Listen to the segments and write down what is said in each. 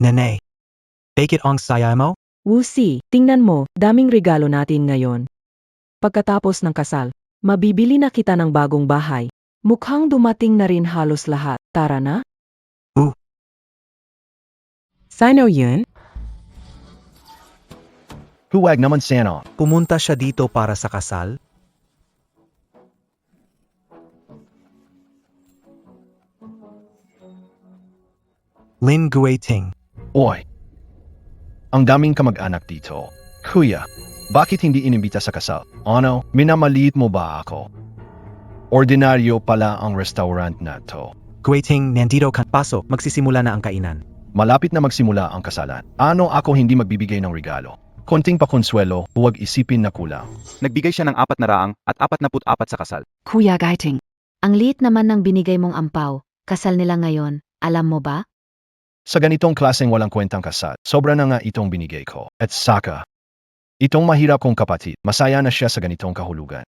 Nene. Bakit ang saya mo? Wusi, tingnan mo, daming regalo natin ngayon. Pagkatapos ng kasal, mabibili na kita ng bagong bahay. Mukhang dumating na rin halos lahat. Tara na? Sino yun? Huwag naman sana. Pumunta siya dito para sa kasal? Lin Guiting. Oy. Ang daming kamag-anak dito. Kuya, bakit hindi inimbita sa kasal? Ano, minamaliit mo ba ako? Ordinaryo pala ang restaurant na to. Guiting, nandito ka. Pasok, magsisimula na ang kainan. Malapit na magsimula ang kasalan. Ano ako hindi magbibigay ng regalo? Konting pakonsuelo, huwag isipin na kulang. Nagbigay siya ng 400 at 44 sa kasal. Kuya Gaiting, ang liit naman ng binigay mong ampaw. Kasal nila ngayon, alam mo ba? Sa ganitong klaseng walang kwentang kasal, sobra na nga itong binigay ko. At saka, itong mahirap kong kapatid, masaya na siya sa ganitong kahulugan.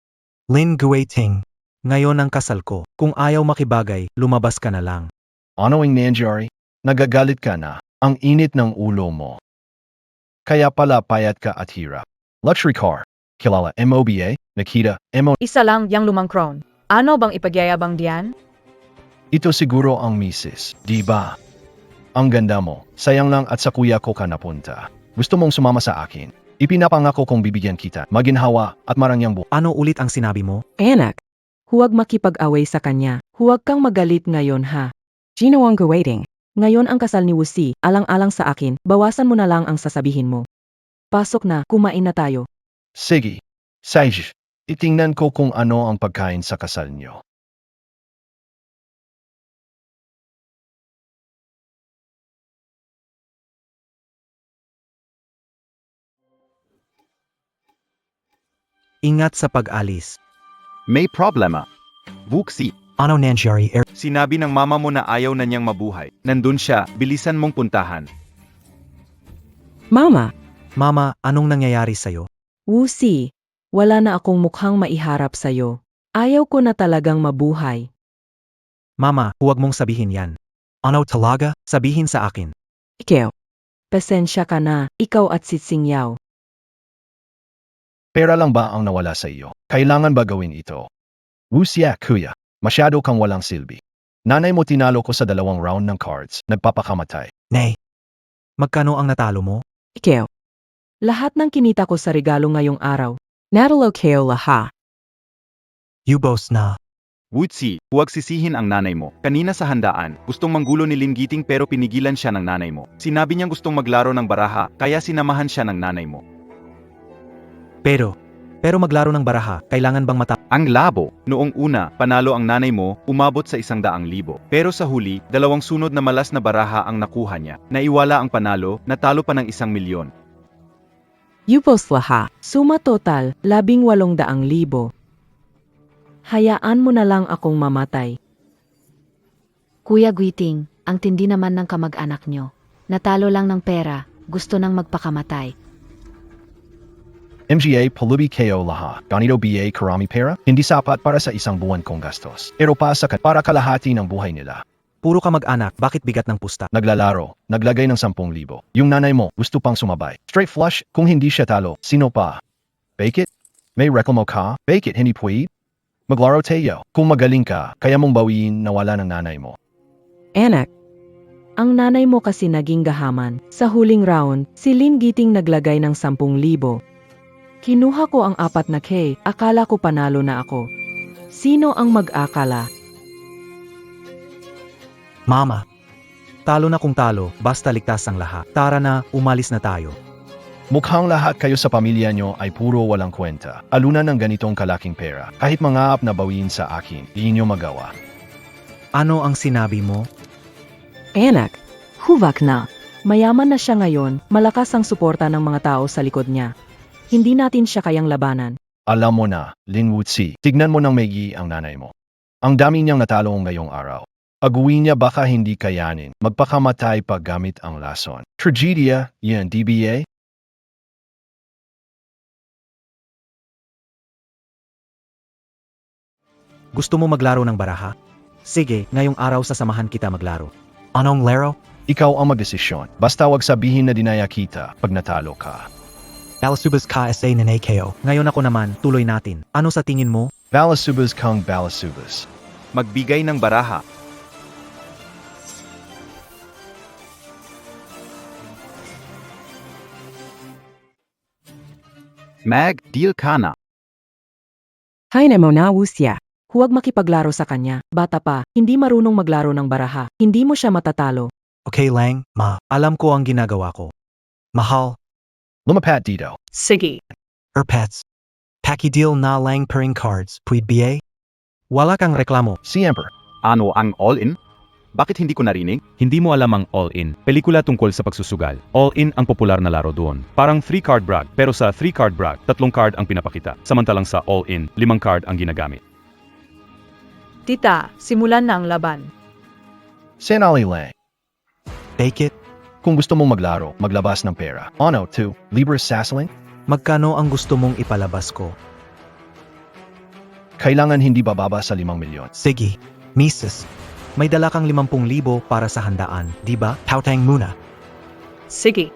Lin Guiting. Ngayon ang kasal ko. Kung ayaw makibagay, lumabas ka na lang. Ano ang nangyari? Nagagalit ka na. Ang init ng ulo mo. Kaya pala payat ka at hirap. Luxury car. Kilala MOBA, nakita, Isa lang yang lumang crown. Ano bang ipagyayabang diyan? Ito siguro ang misis, di ba? Ang ganda mo, sayang lang at sa kuya ko ka napunta. Gusto mong sumama sa akin. Ipinapangako kong bibigyan kita, maginhawa at marangyang buhay. Ano ulit ang sinabi mo? Anak, huwag makipag-away sa kanya. Huwag kang magalit ngayon ha. Gino ang Guiting. Ngayon ang kasal ni Wusi, alang-alang sa akin, bawasan mo na lang ang sasabihin mo. Pasok na, kumain na tayo. Sige, Saij, itingnan ko kung ano ang pagkain sa kasal niyo. Ingat sa pag-alis. May problema. Vuxi, Ano nangyari? sinabi ng mama mo na ayaw na niyang mabuhay. Nandun siya, bilisan mong puntahan. Mama, Mama, anong nangyayari sa'yo? Wusi, wala na akong mukhang maiharap sa'yo. Ayaw ko na talagang mabuhay. Mama, huwag mong sabihin yan. Ano talaga? Sabihin sa akin. Ikaw, pasensya ka na, ikaw at si Singyaw. Pera lang ba ang nawala sa iyo? Kailangan ba gawin ito? Wusia, kuya, masyado kang walang silbi. Nanay mo tinalo ko sa 2 round ng cards, nagpapakamatay. Nay, magkano ang natalo mo? Ikaw, lahat ng kinita ko sa regalo ngayong araw. Natalo kayo lahat. Ubos na. Wuxi, huwag sisihin ang nanay mo. Kanina sa handaan, gustong manggulo ni Lin Giting pero pinigilan siya ng nanay mo. Sinabi niyang gustong maglaro ng baraha, kaya sinamahan siya ng nanay mo. Pero maglaro ng baraha, kailangan bang Ang labo, noong una, panalo ang nanay mo, umabot sa 100,000. Pero sa huli, 2 sunod na malas na baraha ang nakuha niya. Naiwala ang panalo, natalo pa ng 1,000,000. Upos lahat. Suma total, 18,000. Hayaan mo na lang akong mamatay. Kuya Gaiting, ang tindi naman ng kamag-anak nyo. Natalo lang ng pera, gusto nang magpakamatay. MGA palubi kayo lahat. Ganito BA karami pera? Hindi sapat para sa isang buwan kong gastos. Pero pa sa para kalahati ng buhay nila. puro ka mag-anak, bakit bigat ng pusta? Naglalaro, naglagay ng 10,000. Yung nanay mo, gusto pang sumabay. Straight flush, kung hindi siya talo, sino pa? Bake it? May reklamo ka? Bake it, hindi pwede? Maglaro tayo. Kung magaling ka, kaya mong bawiin na wala ng nanay mo. Anak, ang nanay mo kasi naging gahaman. Sa huling round, si Lin Giting naglagay ng 10,000. Kinuha ko ang 4 na K, akala ko panalo na ako. Sino ang mag-akala? Mama, talo na kung talo, basta ligtas ang lahat. Tara na, umalis na tayo. Mukhang lahat kayo sa pamilya nyo ay puro walang kwenta. Alunan ng ganitong kalaking pera. Kahit mga na bawiin sa akin, di nyo magawa. Ano ang sinabi mo? Anak, huvak na. Mayaman na siya ngayon, malakas ang suporta ng mga tao sa likod niya. Hindi natin siya kayang labanan. Alam mo na, Lin Wuxi, tignan mo ng maigi ang nanay mo. Ang dami niyang natalo ngayong araw. Aguin niya baka hindi kayanin, magpakamatay pa gamit ang lason. Tragedya, yan DBA? Gusto mo maglaro ng baraha? Sige, ngayong araw sasamahan kita maglaro. Anong laro? Ikaw ang magdesisyon. Basta wag sabihin na dinaya kita pag natalo ka. Balasubas ka SA ng AKO. Ngayon ako naman, tuloy natin. Ano sa tingin mo? Balasubas kang balasubas. Magbigay ng baraha. Mag, deal ka na. Hay mo na, Wusya. Huwag makipaglaro sa kanya. Bata pa, hindi marunong maglaro ng baraha. Hindi mo siya matatalo. Okay lang, ma. Alam ko ang ginagawa ko. Mahal, Lumapat dito. Sige. pets. Pakideal na lang pairing cards, puwid ba? Wala kang reklamo. Siempre. Ano ang all-in? Bakit hindi ko narinig? Hindi mo alam ang all-in, pelikula tungkol sa pagsusugal. All-in ang popular na laro doon. Parang 3-card brag, pero sa 3-card brag, 3 card ang pinapakita. Samantalang sa all-in, 5 card ang ginagamit. Tita, simulan na ang laban. Sanali lang. Take it. Kung gusto mong maglaro, maglabas ng pera. Ano, 2. Libre sasaling? Magkano ang gusto mong ipalabas ko? Kailangan hindi bababa sa 5 milyon. Sige, Mrs. May dala kang 50,000 para sa handaan, di ba? Tautang muna. Sige.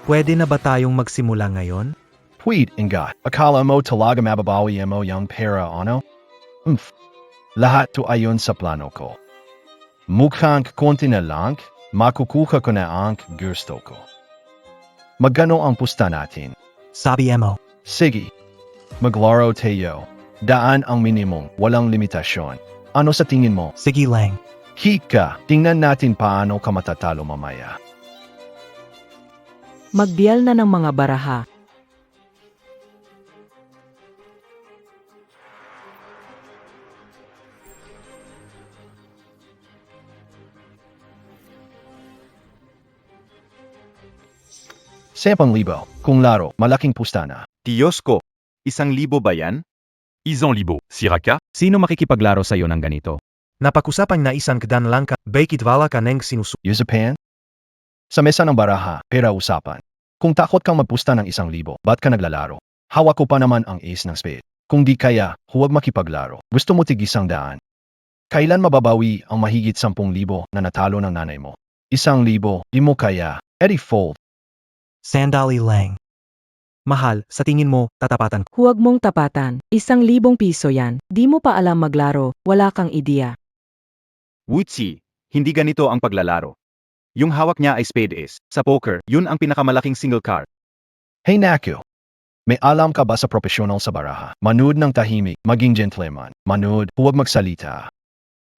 Pwede na ba tayong magsimula ngayon? Pwede, ingat. Akala mo talaga mababawi mo yung pera, ano? Lahat to ayon sa plano ko. Mukhang konti na lang, makukuha ko na ang gusto ko. Magkano ang pusta natin? Sabi mo. Sige. Maglaro tayo. Daan ang minimum, walang limitasyon. Ano sa tingin mo? Sige lang. Hika, tingnan natin paano ka matatalo mamaya. Magbial na ng mga baraha. Sampang libo. Kung laro, malaking pusta na. Diyos ko, 1,000 ba yan? Izon libo, siraka? Sino makikipaglaro sa'yo ng ganito? Napakusapan na isang kadan lang ka, bakit wala ka nang sinusu... Yusapan? Sa mesa ng baraha, pera usapan. Kung takot kang magpusta ng 1,000, ba't ka naglalaro? Hawak ko pa naman ang ace ng spade. Kung di kaya, huwag makipaglaro. Gusto mo tig 100. Kailan mababawi ang mahigit 10,000 na natalo ng nanay mo? 1,000, di mo kaya, edi fold. Sandali lang. Mahal, sa tingin mo, tatapatan ko. Huwag mong tapatan. 1,000 piso yan. Di mo pa alam maglaro. Wala kang ideya. Wutsi, hindi ganito ang paglalaro. Yung hawak niya ay spade ace. Sa poker, yun ang pinakamalaking single card. Hey Naku! May alam ka ba sa profesional sa baraha? Manood ng tahimik, maging gentleman. Manood, huwag magsalita.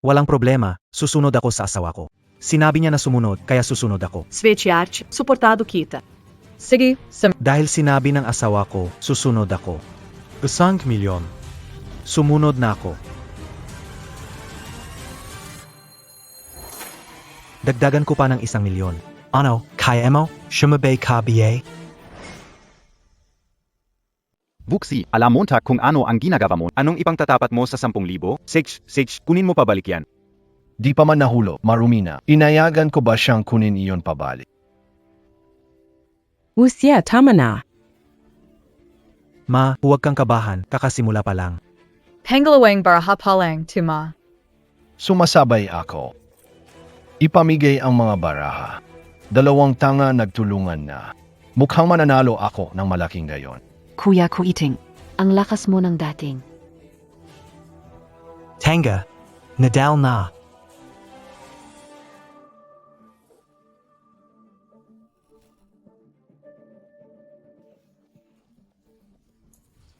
Walang problema, susunod ako sa asawa ko. Sinabi niya na sumunod, kaya susunod ako. Svetiarte, suportado kita. Sige, Dahil sinabi ng asawa ko, susunod ako. 1 milyon. Sumunod na ako. Dagdagan ko pa ng 1 milyon. Ano, kaya mo? Shumabay ka ba? Vuxi, alam mo kung ano ang ginagawa mo. Anong ipang tatapat mo sa 10,000? Six, kunin mo pabalik yan. Di pa man nahulo, marumi na. Inayagan ko ba siyang kunin iyon pabalik? Wusya, tama na. Ma, huwag kang kabahan, kakasimula pa lang. Pengalawang baraha palang, tuma. Sumasabay ako. Ipamigay ang mga baraha. 2 tanga nagtulungan na. Mukhang mananalo ako ng malaking gayon. Kuya Kuiting, ang lakas mo ng dating. Tanga, Nadal na.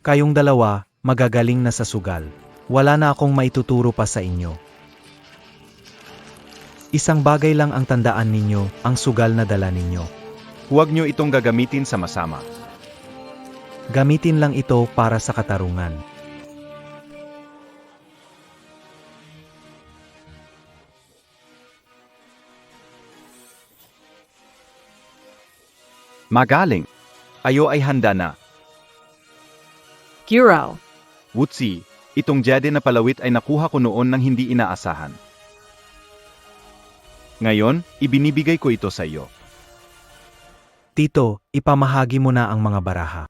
Kayong dalawa, magagaling na sa sugal. Wala na akong maituturo pa sa inyo. Isang bagay lang ang tandaan ninyo, ang sugal na dala ninyo. Huwag nyo itong gagamitin sa masama. Gamitin lang ito para sa katarungan. Magaling. Ayo ay handa na. Giro. Wutsi, itong jade na palawit ay nakuha ko noon nang hindi inaasahan. Ngayon, ibinibigay ko ito sa iyo. Tito, ipamahagi mo na ang mga baraha.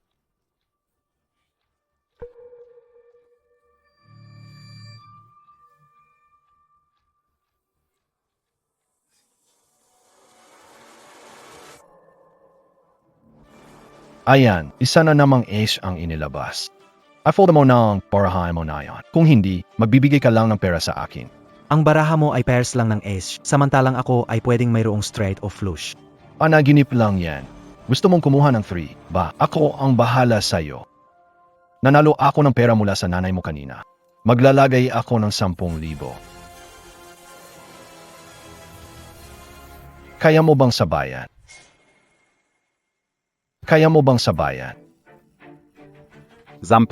Ayan, isa na namang ace ang inilabas. I-fold mo na ang barahan mo na yan. Kung hindi, magbibigay ka lang ng pera sa akin. Ang baraha mo ay pairs lang ng ace, samantalang ako ay pwedeng mayroong straight o flush. Panaginip lang yan. Gusto mong kumuha ng 3, ba? Ako ang bahala sa'yo. Nanalo ako ng pera mula sa nanay mo kanina. Maglalagay ako ng 10,000. Kaya mo bang sabayan? Kaya mo bang sabayan? 10,000.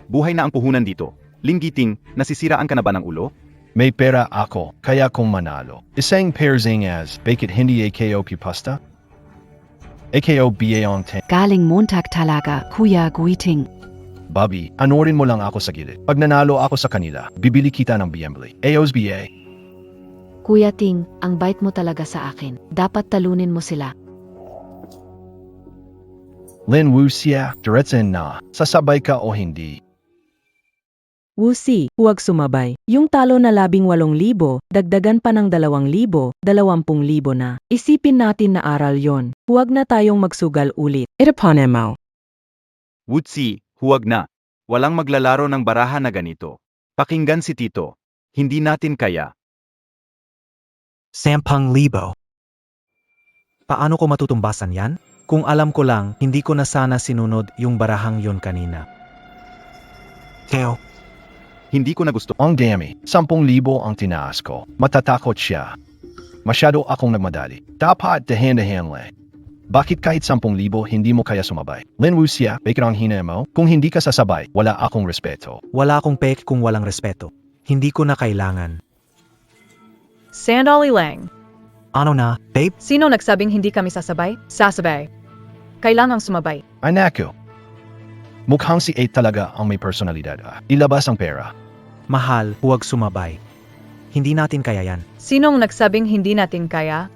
Buhay na ang puhunan dito. Linggiting, nasisiraan ka na ba ng ulo? May pera ako, kaya kung manalo. Isang pairsing as, bakit hindi AKO pipasta? AKO BA on 10. Galing Montag talaga, Kuya Guiting. Bobby, anorin mo lang ako sa gilid. Pag nanalo ako sa kanila, bibili kita ng BMW. AO's BA. Kuya Ting, ang bait mo talaga sa akin. Dapat talunin mo sila. Lin Wuxia, diretsin na. Sasabay ka o hindi? Wusi, huwag sumabay. Yung talo na 18,000, dagdagan pa ng 2,000, 20,000 na. Isipin natin na aral yon. Huwag na tayong magsugal ulit. Itapanemaw. Wutsi, huwag na. Walang maglalaro ng baraha na ganito. Pakinggan si Tito. Hindi natin kaya. 10,000. Paano ko matutumbasan yan? Kung alam ko lang, hindi ko na sana sinunod yung barahang yon kanina. Teo, Hindi ko na gusto. Ang dami, 10,000 ang tinaas ko. Matatakot siya. Masyado akong nagmadali. Dapat dahan-dahan lang. Bakit kahit 10,000 hindi mo kaya sumabay? Lin Wuxia, bakit ang hina mo? Kung hindi ka sasabay, wala akong respeto. wala akong pek kung walang respeto. Hindi ko na kailangan. Sandali lang. Ano na, babe? Sino nagsabing hindi kami sasabay? Sasabay. Kailangang sumabay. Ay nako. Mukhang si 8 talaga ang may personalidad. Ilabas ang pera. Mahal, huwag sumabay. Hindi natin kaya yan. Sinong nagsabing hindi natin kaya?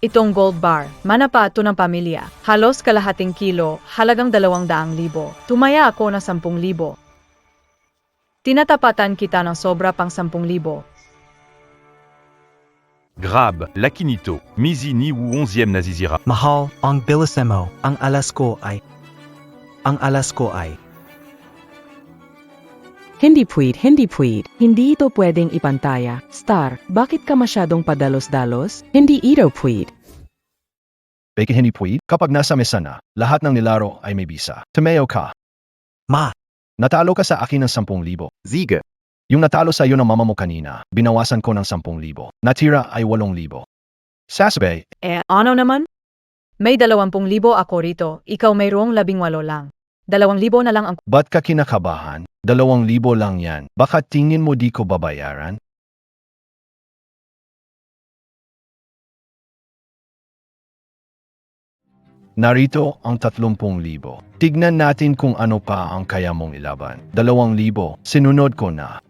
Itong gold bar, manapato ng pamilya. Halos kalahating kilo, halagang 200,000. Tumaya ako na 10,000. Tinatapatan kita ng sobra pang 10,000. Grab, Lakinito, Mizini ou 11e Nazizira. Mahal, ang bilisan mo. Ang alas ko ay... Hindi pwede. Hindi ito pwedeng ipantaya. Star, bakit ka masyadong padalos-dalos? Hindi ito pwede. Bakit hindi pwede? Kapag nasa mesa na, lahat ng nilaro ay may bisa. Tumeo ka. Ma, Natalo ka sa akin ng 10,000. Ziga. Yung natalo sa iyo ng mama mo kanina, binawasan ko ng 10,000. Natira ay 8,000. Sasabay, Ano naman? May 20,000 ako rito, ikaw mayroong 18 lang. 2,000 na lang ang... ba't ka kinakabahan? 2,000 lang yan. Baka tingin mo di ko babayaran? Narito ang 30,000. Tignan natin kung ano pa ang kaya mong ilaban. 2,000, sinunod ko na.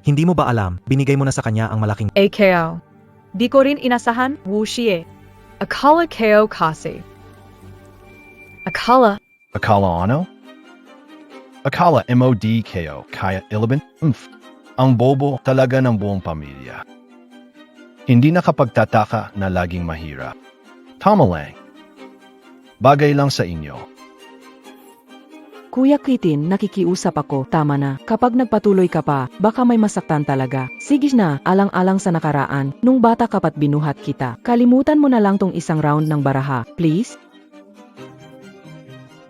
hindi mo ba alam, binigay mo na sa kanya ang malaking... AKO. Di ko rin inasahan, Wuxie. Akala KO kasi. Akala, Akala ano? Akala MODKO, kaya ilaban? Ang bobo talaga ng buong pamilya. Hindi nakapagtataka na laging mahirap. Tama lang. Bagay lang sa inyo. Kuya Kitin, nakikiusap ako. Tama na. Kapag nagpatuloy ka pa, baka may masaktan talaga. Sige na, alang-alang sa nakaraan. Nung bata ka pa't binuhat kita. Kalimutan mo na lang tong isang round ng baraha. Please?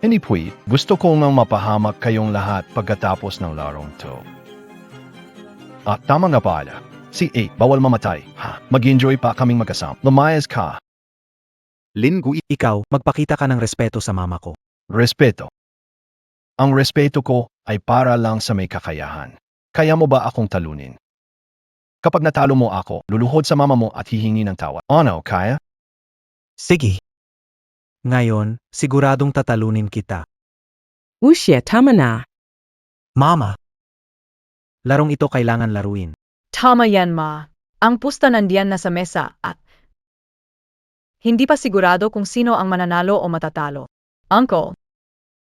Hindi pwede. Gusto ko nang mapahamak kayong lahat pagkatapos ng larong to. Tama nga pala. Si 8, bawal mamatay. Mag-enjoy pa kaming magkasama. Lumayas ka. Linggu. Ikaw, magpakita ka ng respeto sa mama ko. Respeto. Ang respeto ko ay para lang sa may kakayahan. Kaya mo ba akong talunin? Kapag natalo mo ako, luluhod sa mama mo at hihingi ng tawad. Ano, kaya? Sige. Ngayon, siguradong tatalunin kita. Wuxie, tama na. Mama! Larong ito kailangan laruin. tama yan ma. Ang pusta nandiyan na sa mesa at hindi pa sigurado kung sino ang mananalo o matatalo. Uncle,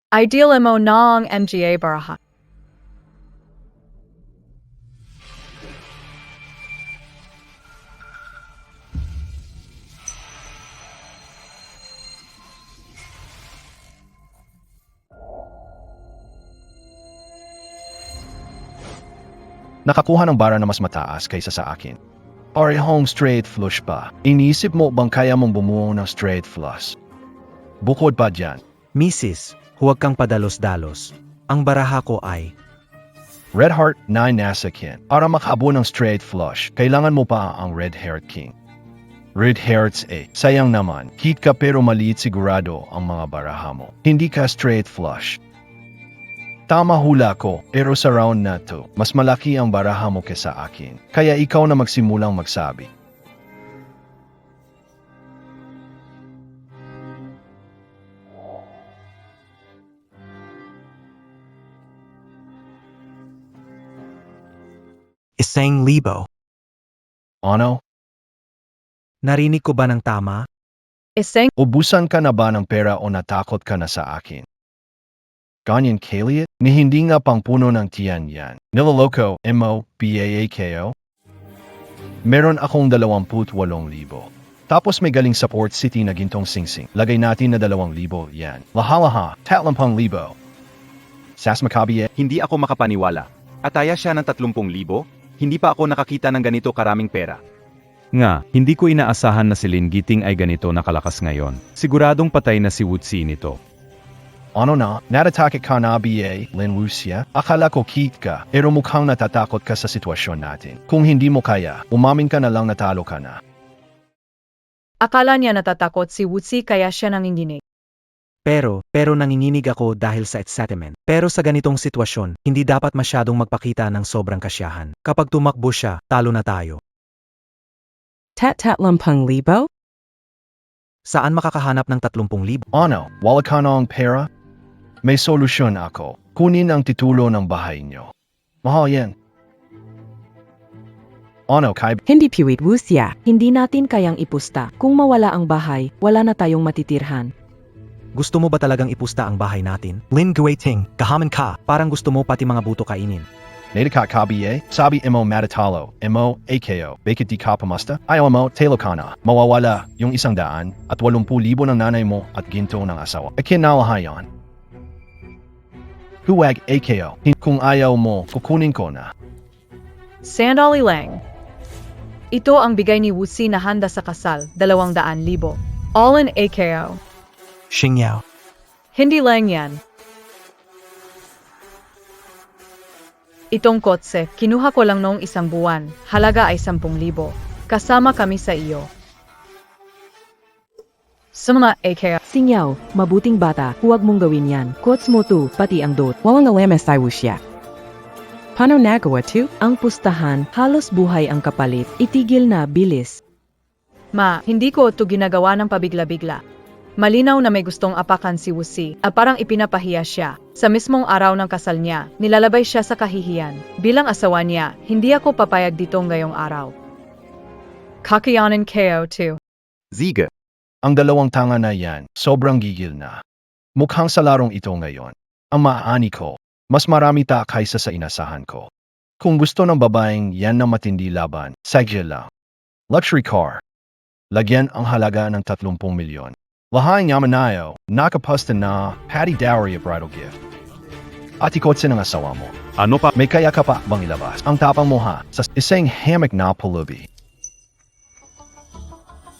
ideal mo na ang MGA baraha. nakakuha ng bara na mas mataas kaysa sa akin. Parehong straight flush pa. Iniisip mo bang kaya mong bumuo ng straight flush? Bukod pa dyan, Mrs., huwag kang padalos-dalos. Ang baraha ko ay... Red Heart 9 nasa kin. Para makaabo ng straight flush, kailangan mo pa ang Red Heart King. Red Hearts 8. Sayang naman, hit ka pero maliit sigurado ang mga baraha mo. Hindi ka straight flush. Tama hula ko, pero sa round na to, mas malaki ang baraha mo kesa akin. Kaya ikaw na magsimulang magsabi. Isang libo. Ano? Narinig ko ba ng tama? Isang Ubusan ka na ba ng pera o natakot ka na sa akin? Ganyan Kaliat? Ni hindi nga pang puno ng tiyan yan. Niloloko, MO, Meron akong 28,000. Tapos may galing sa Port City na gintong singsing. Lagay natin na 2,000 yan. Lahalaha, 3,000. Sas Maccabi Hindi ako makapaniwala. Ataya siya ng 30,000? Hindi pa ako nakakita ng ganito karaming pera. Nga, hindi ko inaasahan na si Lin Giting ay ganito nakalakas ngayon. Siguradong patay na si Wutsi nito. Ano na, natatakot ka na BA, Lin Wuxia? Akala ko kit ka, pero mukhang natatakot ka sa sitwasyon natin. Kung hindi mo kaya, umamin ka na lang natalo ka na. akala niya natatakot si Wutsi kaya siya nanginginig. Pero nanginginig ako dahil sa excitement. Pero sa ganitong sitwasyon, hindi dapat masyadong magpakita ng sobrang kasiyahan. Kapag tumakbo siya, talo na tayo. Tat-tat-lampang libo? Saan makakahanap ng 30,000? Ano, wala ka na ang pera? May solusyon ako. Kunin ang titulo ng bahay nyo. Mahal yan. Ano, Kai? Hindi piwit wusya. Hindi natin kayang ipusta. Kung mawala ang bahay, wala na tayong matitirhan. Gusto mo ba talagang ipusta ang bahay natin? Lin Guiting, kahaman ka. Parang gusto mo pati mga buto kainin. Nadakat ka BA? Sabi mo matatalo. Mo, AKO. Bakit di ka pamasta? Ayaw mo, talo ka na. Mawawala yung 100 at 80,000 ng nanay mo at ginto ng asawa. Akinalahayan. Huwag AKO. Kung ayaw mo, kukunin ko na. Sandali lang. Ito ang bigay ni Wutsi na handa sa kasal, 200,000. All in AKO. Xingyao. Hindi lang yan. Itong kotse, kinuha ko lang noong 1 buwan. Halaga ay 10,000. Kasama kami sa iyo. Summa AKO. Singyaw, mabuting bata, huwag mong gawin yan. Kots mo to, pati ang dot. Walang alamas ay wusya. Paano nagawa to? Ang pustahan, halos buhay ang kapalit. Itigil na, bilis. Ma, hindi ko ito ginagawa ng pabigla-bigla. Malinaw na may gustong apakan si Wutsi, parang ipinapahiya siya. Sa mismong araw ng kasal niya, nilalabay siya sa kahihiyan. Bilang asawa niya, hindi ako papayag dito ngayong araw. Kakayanin KO2. Ziga. Ang 2 tanga na yan, sobrang gigil na. Mukhang sa larong ito ngayon. Ang maani ko, mas marami ta kaysa sa inasahan ko. Kung gusto ng babaeng yan na matindi laban, sagya lang. Luxury car. Lagyan ang halaga ng 30 milyon. Lahaing Yamanayo, nakapasta na Patty Dowry a bridal gift. At ikotse ng asawa mo. Ano pa? May kaya ka pa bang ilabas? Ang tapang mo ha, sa isang hammock na pulubi.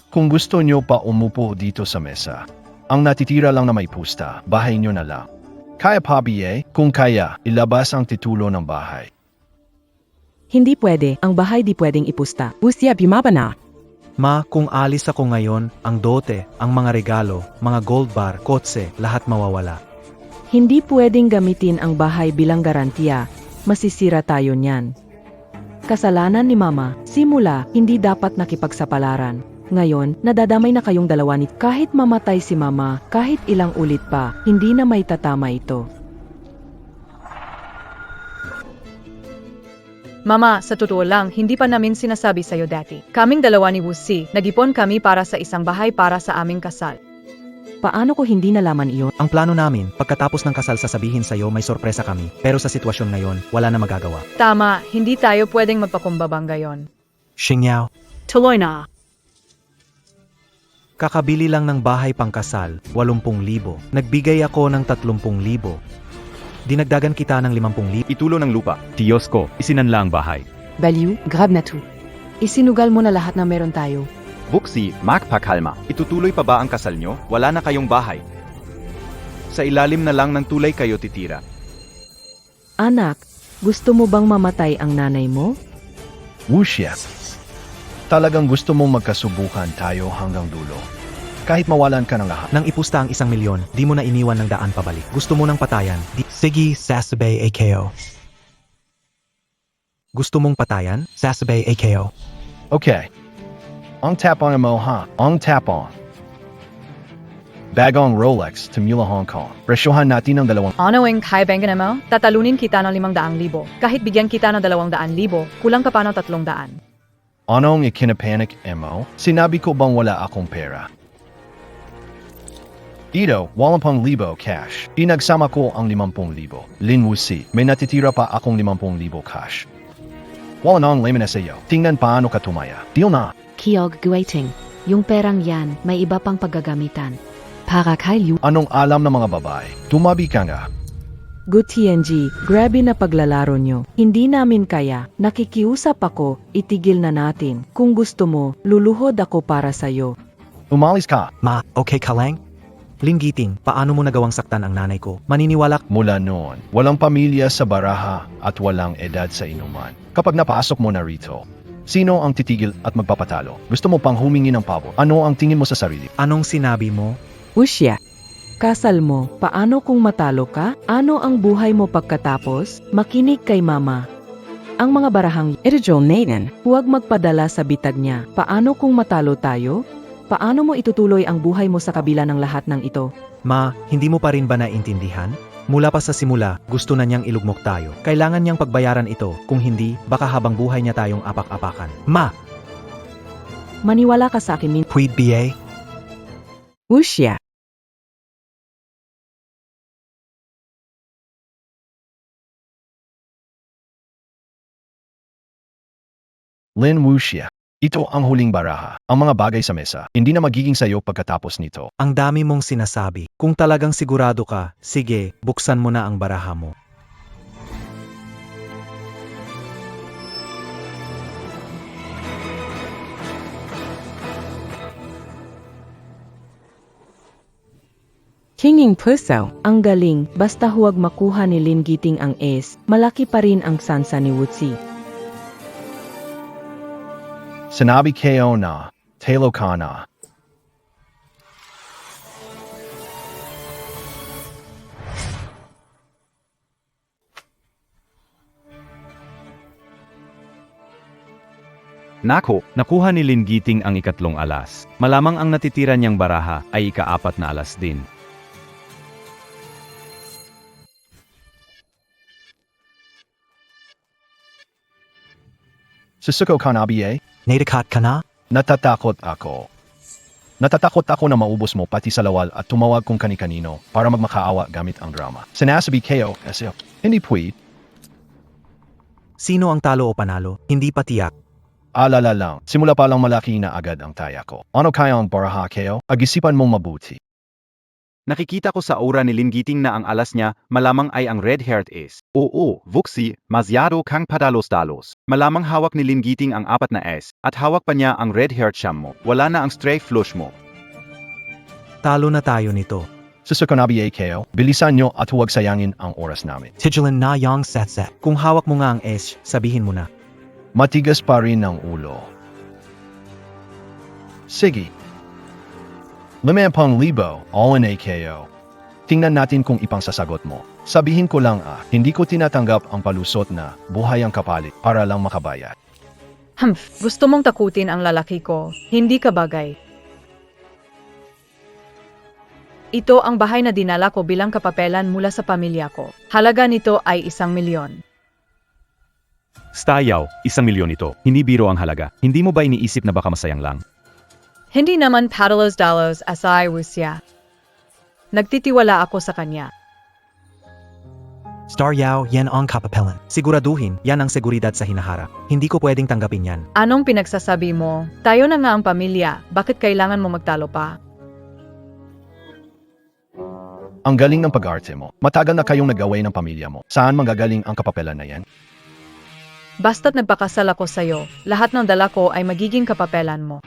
Kung gusto nyo pa umupo dito sa mesa, ang natitira lang na may pusta, bahay nyo na lang. Kaya pa BA? Kung kaya, ilabas ang titulo ng bahay. Hindi pwede, ang bahay di pwedeng ipusta. Wusya, bimaba na. Ma, kung alis ako ngayon, ang dote, ang mga regalo, mga gold bar, kotse, lahat mawawala. Hindi pwedeng gamitin ang bahay bilang garantiya. Masisira tayo niyan. Kasalanan ni Mama, simula, hindi dapat nakipagsapalaran. Ngayon, nadadamay na kayong dalawa ni kahit mamatay si Mama, kahit ilang ulit pa, hindi na may tatama ito. Mama, sa totoo lang, hindi pa namin sinasabi sa'yo dati. Kaming dalawa ni Wutsi, nag-ipon kami para sa isang bahay para sa aming kasal. Paano ko hindi nalaman iyon? Ang plano namin, pagkatapos ng kasal sasabihin sa'yo may sorpresa kami. Pero sa sitwasyon ngayon, wala na magagawa. Tama, hindi tayo pwedeng magpakumbabang gayon. Xingyao. Tuloy na. Kakabili lang ng bahay pangkasal, 80,000. Nagbigay ako ng 30,000. dinagdagan kita ng 50,000. Itulo ng lupa. Diyos ko, isinanla ang bahay. Value, grab na to. Isinugal mo na lahat na meron tayo. Vuxi, magpakalma. Itutuloy pa ba ang kasal nyo? Wala na kayong bahay. Sa ilalim na lang ng tulay kayo titira. Anak, gusto mo bang mamatay ang nanay mo? Wuxia. Talagang gusto mong magkasubukan tayo hanggang dulo. Kahit mawalan ka ng lahat. Nang ipusta ang 1,000,000, di mo na iniwan ng daan pabalik. Gusto mo ng patayan, sige, sasabay AKO. Gusto mong patayan? Sasabay AKO. Okay. Ang tapon mo ha? Ang tapon. Bagong Rolex to Mula Hong Kong. Presyohan natin ng 2. Onawing kay Bengan mo, tatalunin kita ng 500,000. Kahit bigyan kita ng 200,000, kulang ka pa ng 300. Anong ikinapanik mo? Sinabi ko bang wala akong pera? Ito, 8,000 cash. Inagsama ko ang 50,000. Lin Wuxi, may natitira pa akong 50,000 cash. Wala nang layman na sa'yo. Tingnan paano ka tumaya. Deal na. Kiog Guiting, yung perang yan, may iba pang paggagamitan. Para kay Liu. Anong alam ng mga babae? Tumabi ka nga. Good TNG, grabe na paglalaro nyo. Hindi namin kaya. Nakikiusap ako, itigil na natin. Kung gusto mo, luluhod ako para sa'yo. Umalis ka. Ma, okay ka lang? Linggiting, paano mo nagawang saktan ang nanay ko? Maniniwala Mula noon, walang pamilya sa baraha at walang edad sa inuman. Kapag napasok mo na rito, sino ang titigil at magpapatalo? Gusto mo pang humingi ng pabor? Ano ang tingin mo sa sarili? anong sinabi mo? Usya, kasal mo, paano kung matalo ka? Ano ang buhay mo pagkatapos? Makinig kay mama. Ang mga barahang Irjol Naden, huwag magpadala sa bitag niya. Paano kung matalo tayo? Paano mo itutuloy ang buhay mo sa kabila ng lahat ng ito? Ma, hindi mo pa rin ba naintindihan? Mula pa sa simula, gusto na niyang ilugmok tayo. Kailangan niyang pagbayaran ito. Kung hindi, baka habang buhay niya tayong apak-apakan. Ma, Maniwala ka sa akin, Min. Puid BA? Usya. Lin Wuxia. Ito ang huling baraha. Ang mga bagay sa mesa, hindi na magiging sayo pagkatapos nito. Ang dami mong sinasabi. Kung talagang sigurado ka, sige, buksan mo na ang baraha mo. Kinging Puso, ang galing, basta huwag makuha ni Lin Giting ang ace, malaki pa rin ang sansa ni Wuxi. Sinabi kayo na, talo ka na. Nako, Nakuha ni Lin Giting ang ikatlong alas. Malamang ang natitira niyang baraha ay ika-4 na alas din. Susuko ka na BA? Natikat ka na? Natatakot ako. Natatakot ako na maubos mo pati sa lawal at tumawag kung kani-kanino para magmakaawa gamit ang drama. Sinasabi kayo kasi hindi pwede. Sino ang talo o panalo? Hindi pa tiyak. Alala lang, simula pa lang malaki na agad ang taya ko. Ano kaya ang baraha kayo? Agisipan mong mabuti. nakikita ko sa aura ni Lin Giting na ang alas niya malamang ay ang red-haired ace. Oo, Vuxi, masyado kang padalos-dalos. Malamang hawak ni Lin Giting ang 4 na ace at hawak pa niya ang red-haired siyam mo. Wala na ang stray flush mo. Talo na tayo nito. Susuko na BA kayo, bilisan nyo at huwag sayangin ang oras namin. Tigilan na yung set. Kung hawak mo nga ang ace, sabihin mo na. Matigas pa rin ang ulo. Sige. 5,000, all in AKO. Tingnan natin kung ipang sasagot mo. Sabihin ko lang hindi ko tinatanggap ang palusot na buhay ang kapalit para lang makabayad. Gusto mong takutin ang lalaki ko. Hindi ka bagay. Ito ang bahay na dinala ko bilang kapapelan mula sa pamilya ko. Halaga nito ay 1,000,000. Stayaw, 1,000,000 ito. Hindi biro ang halaga. Hindi mo ba iniisip na baka masayang lang? Hindi naman padalos-dalos asay Wuxia. Nagtitiwala ako sa kanya. Star Yao, yan ang kapapelan. Siguraduhin, yan ang seguridad sa hinaharap. Hindi ko pwedeng tanggapin yan. Anong pinagsasabi mo? Tayo na nga ang pamilya. Bakit kailangan mo magtalo pa? Ang galing ng pag-arte mo. Matagal na kayong nag-away ng pamilya mo. Saan manggagaling ang kapapelan na yan? Basta't nagpakasal ako sa'yo, lahat ng dala ko ay magiging kapapelan mo.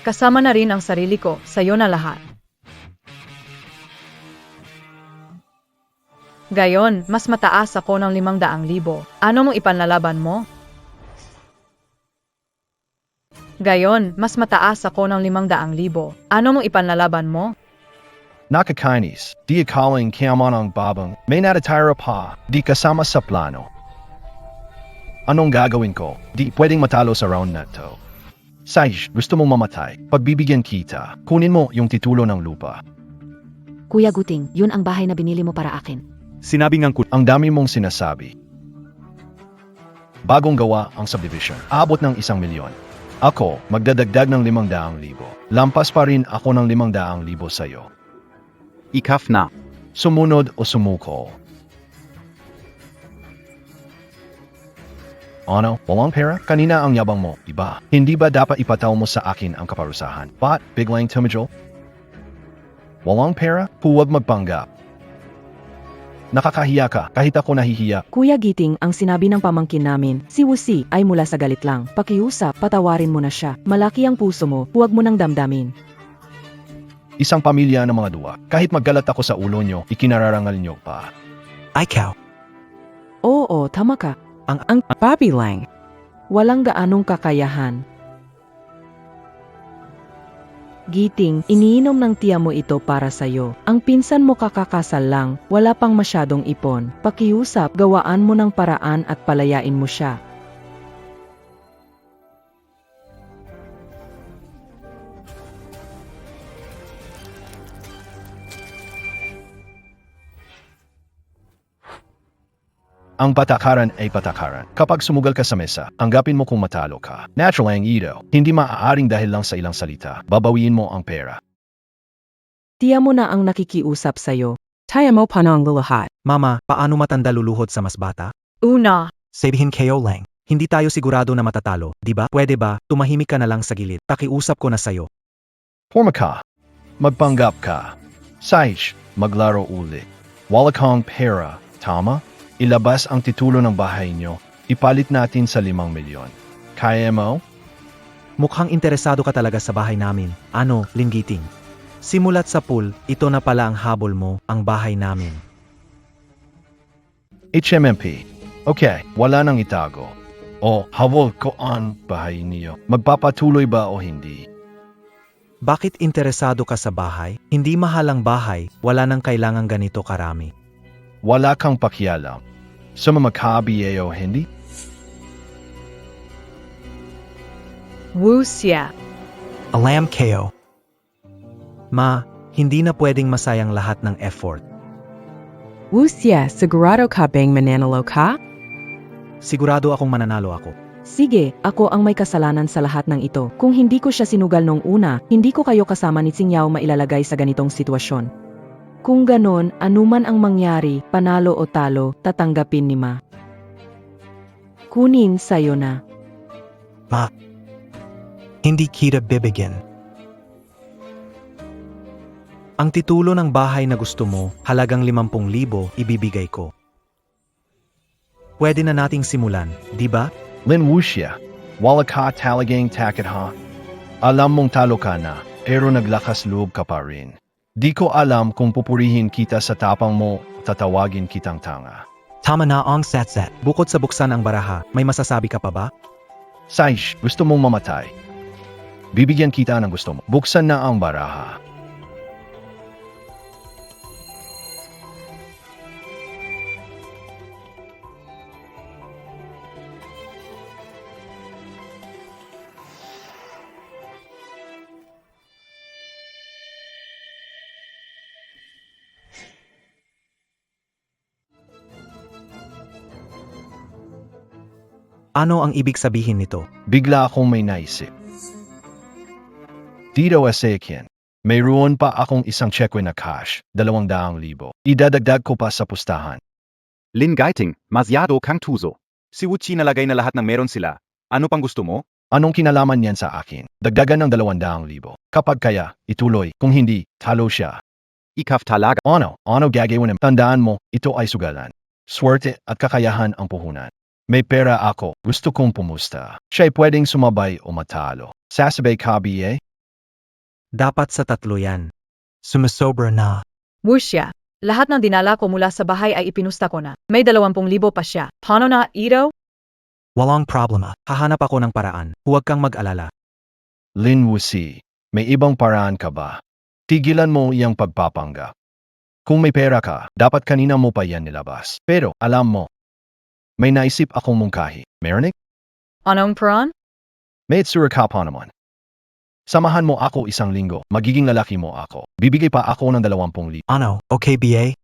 Kasama na rin ang sarili ko, sa'yo na lahat. Gayon, mas mataas ako ng 500,000. Ano mong ipanlalaban mo? Gayon, mas mataas ako ng 500,000. Ano mong ipanlalaban mo? Nakakainis. Di akaling kiyaman ang babang. May natatira pa. Di kasama sa plano. Anong gagawin ko? Di pwedeng matalo sa round na to. Saish, gusto mong mamatay. Pagbibigyan kita. Kunin mo yung titulo ng lupa. Kuya Guting, yun ang bahay na binili mo para akin. Sinabi ngang Ang dami mong sinasabi. Bagong gawa ang subdivision. Abot ng 1,000,000. Ako, magdadagdag ng 500,000. Lampas pa rin ako ng 500,000 sa'yo. Ikaf na. Sumunod o sumuko. Ano? Walang pera? Kanina ang yabang mo, iba. Hindi ba dapat ipataw mo sa akin ang kaparusahan? Ba't biglang tumidyo? Walang pera? Huwag magpanggap. Nakakahiya ka, kahit ako nahihiya. Kuya Giting, ang sinabi ng pamangkin namin, si Wusi ay mula sa galit lang. Pakiusap, patawarin mo na siya. Malaki ang puso mo, huwag mo nang damdamin. Isang pamilya ng mga duwa. Kahit maggalat ako sa ulo nyo, ikinararangal nyo pa. Ikaw. Oo, tama ka. Ang papi lang. Walang gaanong kakayahan. Giting, iniinom ng tiya mo ito para sa'yo. Ang pinsan mo kakakasal lang, wala pang masyadong ipon. Pakiusap, gawaan mo ng paraan at palayain mo siya. Ang patakaran ay patakaran. Kapag sumugal ka sa mesa, tanggapin mo kung matalo ka. Natural ang ito. Hindi maaaring dahil lang sa ilang salita. Babawiin mo ang pera. Tiya mo na ang nakikiusap sa'yo. Taya mo pa na ang lulahat. Mama, paano matanda luluhod sa mas bata? Una, Sabihin kayo lang. Hindi tayo sigurado na matatalo, di ba? Pwede ba, tumahimik ka na lang sa gilid. Pakiusap ko na sa'yo. Forma ka. Magpanggap ka. Saish, maglaro ulit. Wala kang pera. Tama? Ilabas ang titulo ng bahay nyo. Ipalit natin sa 5,000,000. Kaya mo? Mukhang interesado ka talaga sa bahay namin. Ano, Linggiting? Simulat sa pool, ito na pala ang habol mo, ang bahay namin. HMMP. Okay, wala nang itago. O, habol ko ang bahay niyo. Magpapatuloy ba o hindi? Bakit interesado ka sa bahay? Hindi mahal ang bahay, wala nang kailangang ganito karami. Wala kang pakialam. Sumamakabi o hindi? Wusia. Alam kayo. Ma, hindi na pwedeng masayang lahat ng effort. Wusia, sigurado ka bang mananalo ka? Sigurado akong mananalo ako. Sige, ako ang may kasalanan sa lahat ng ito. Kung hindi ko siya sinugal nung una, hindi ko kayo kasama ni Tsingyao mailalagay sa ganitong sitwasyon. Kung ganon, anuman ang mangyari, panalo o talo, tatanggapin ni Ma. Kunin sa'yo na. Ma, hindi kita bibigyan. Ang titulo ng bahay na gusto mo, halagang 50,000, ibibigay ko. Pwede na nating simulan, di ba? Lin Wuxia, wala ka talagang takot ha? Alam mong talo ka na, pero naglakas loob ka pa rin. Di ko alam kung pupurihin kita sa tapang mo, tatawagin kitang tanga. Tama na ang set. Bukod sa buksan ang baraha, may masasabi ka pa ba? Saish, gusto mong mamatay. Bibigyan kita ng gusto mo. Buksan na ang baraha. Ano ang ibig sabihin nito? Bigla akong may naisip. Dito sa akin, mayroon pa akong isang cheque na cash, 200,000. Idadagdag ko pa sa pustahan. Lin Gaiting, masyado kang tuzo. Si Wuchi nalagay na lahat ng meron sila. Ano pang gusto mo? Anong kinalaman niyan sa akin? Dagdagan ng 200,000. Kapag kaya, ituloy. Kung hindi, talo siya. Ikaf talaga. Ano gagawin mo? Tandaan mo, ito ay sugalan. Swerte at kakayahan ang puhunan. May pera ako, gusto kong pumusta. Siya'y pwedeng sumabay o matalo. Sasabay ka, BA? Dapat sa tatlo yan. Sumasobra na. Wuxia, lahat ng dinala ko mula sa bahay ay ipinusta ko na. May 20,000 pa siya. Paano na, Ito? Walang problema. Hahanap ako ng paraan. Huwag kang mag-alala. Lin Wusi, may ibang paraan ka ba? Tigilan mo iyang pagpapanggap. Kung may pera ka, dapat kanina mo pa yan nilabas. Pero, alam mo, may naisip akong mungkahi. Marinig? Anong paraan? May itsura ka pa naman. Samahan mo ako 1 linggo, magiging lalaki mo ako. Bibigay pa ako ng 20,000. Ano, okay BA?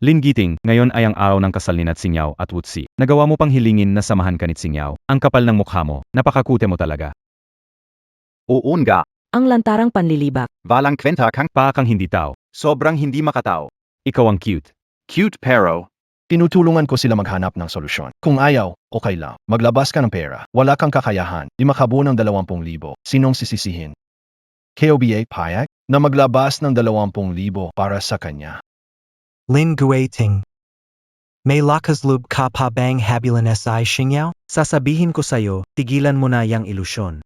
Lin Giting, ngayon ay ang araw ng kasal ni Nat Singyaw at Wutsi. Nagawa mo pang hilingin na samahan ka ni Singyaw. Ang kapal ng mukha mo, napakakute mo talaga. Oo nga. Ang lantarang panlilibak. Walang kwenta kang Paa kang hindi tao. sobrang hindi makatao. Ikaw ang cute. Cute pero, Tinutulungan ko sila maghanap ng solusyon. Kung ayaw, okay lang. Maglabas ka ng pera. Wala kang kakayahan. Di makabuo ng 20,000. Sinong sisisihin? KOBA payag na maglabas ng 20,000 para sa kanya. Lin Guiting. May lakas loob ka pa bang habilan SI Xingyaw? Sasabihin ko sa'yo, tigilan mo na yang ilusyon.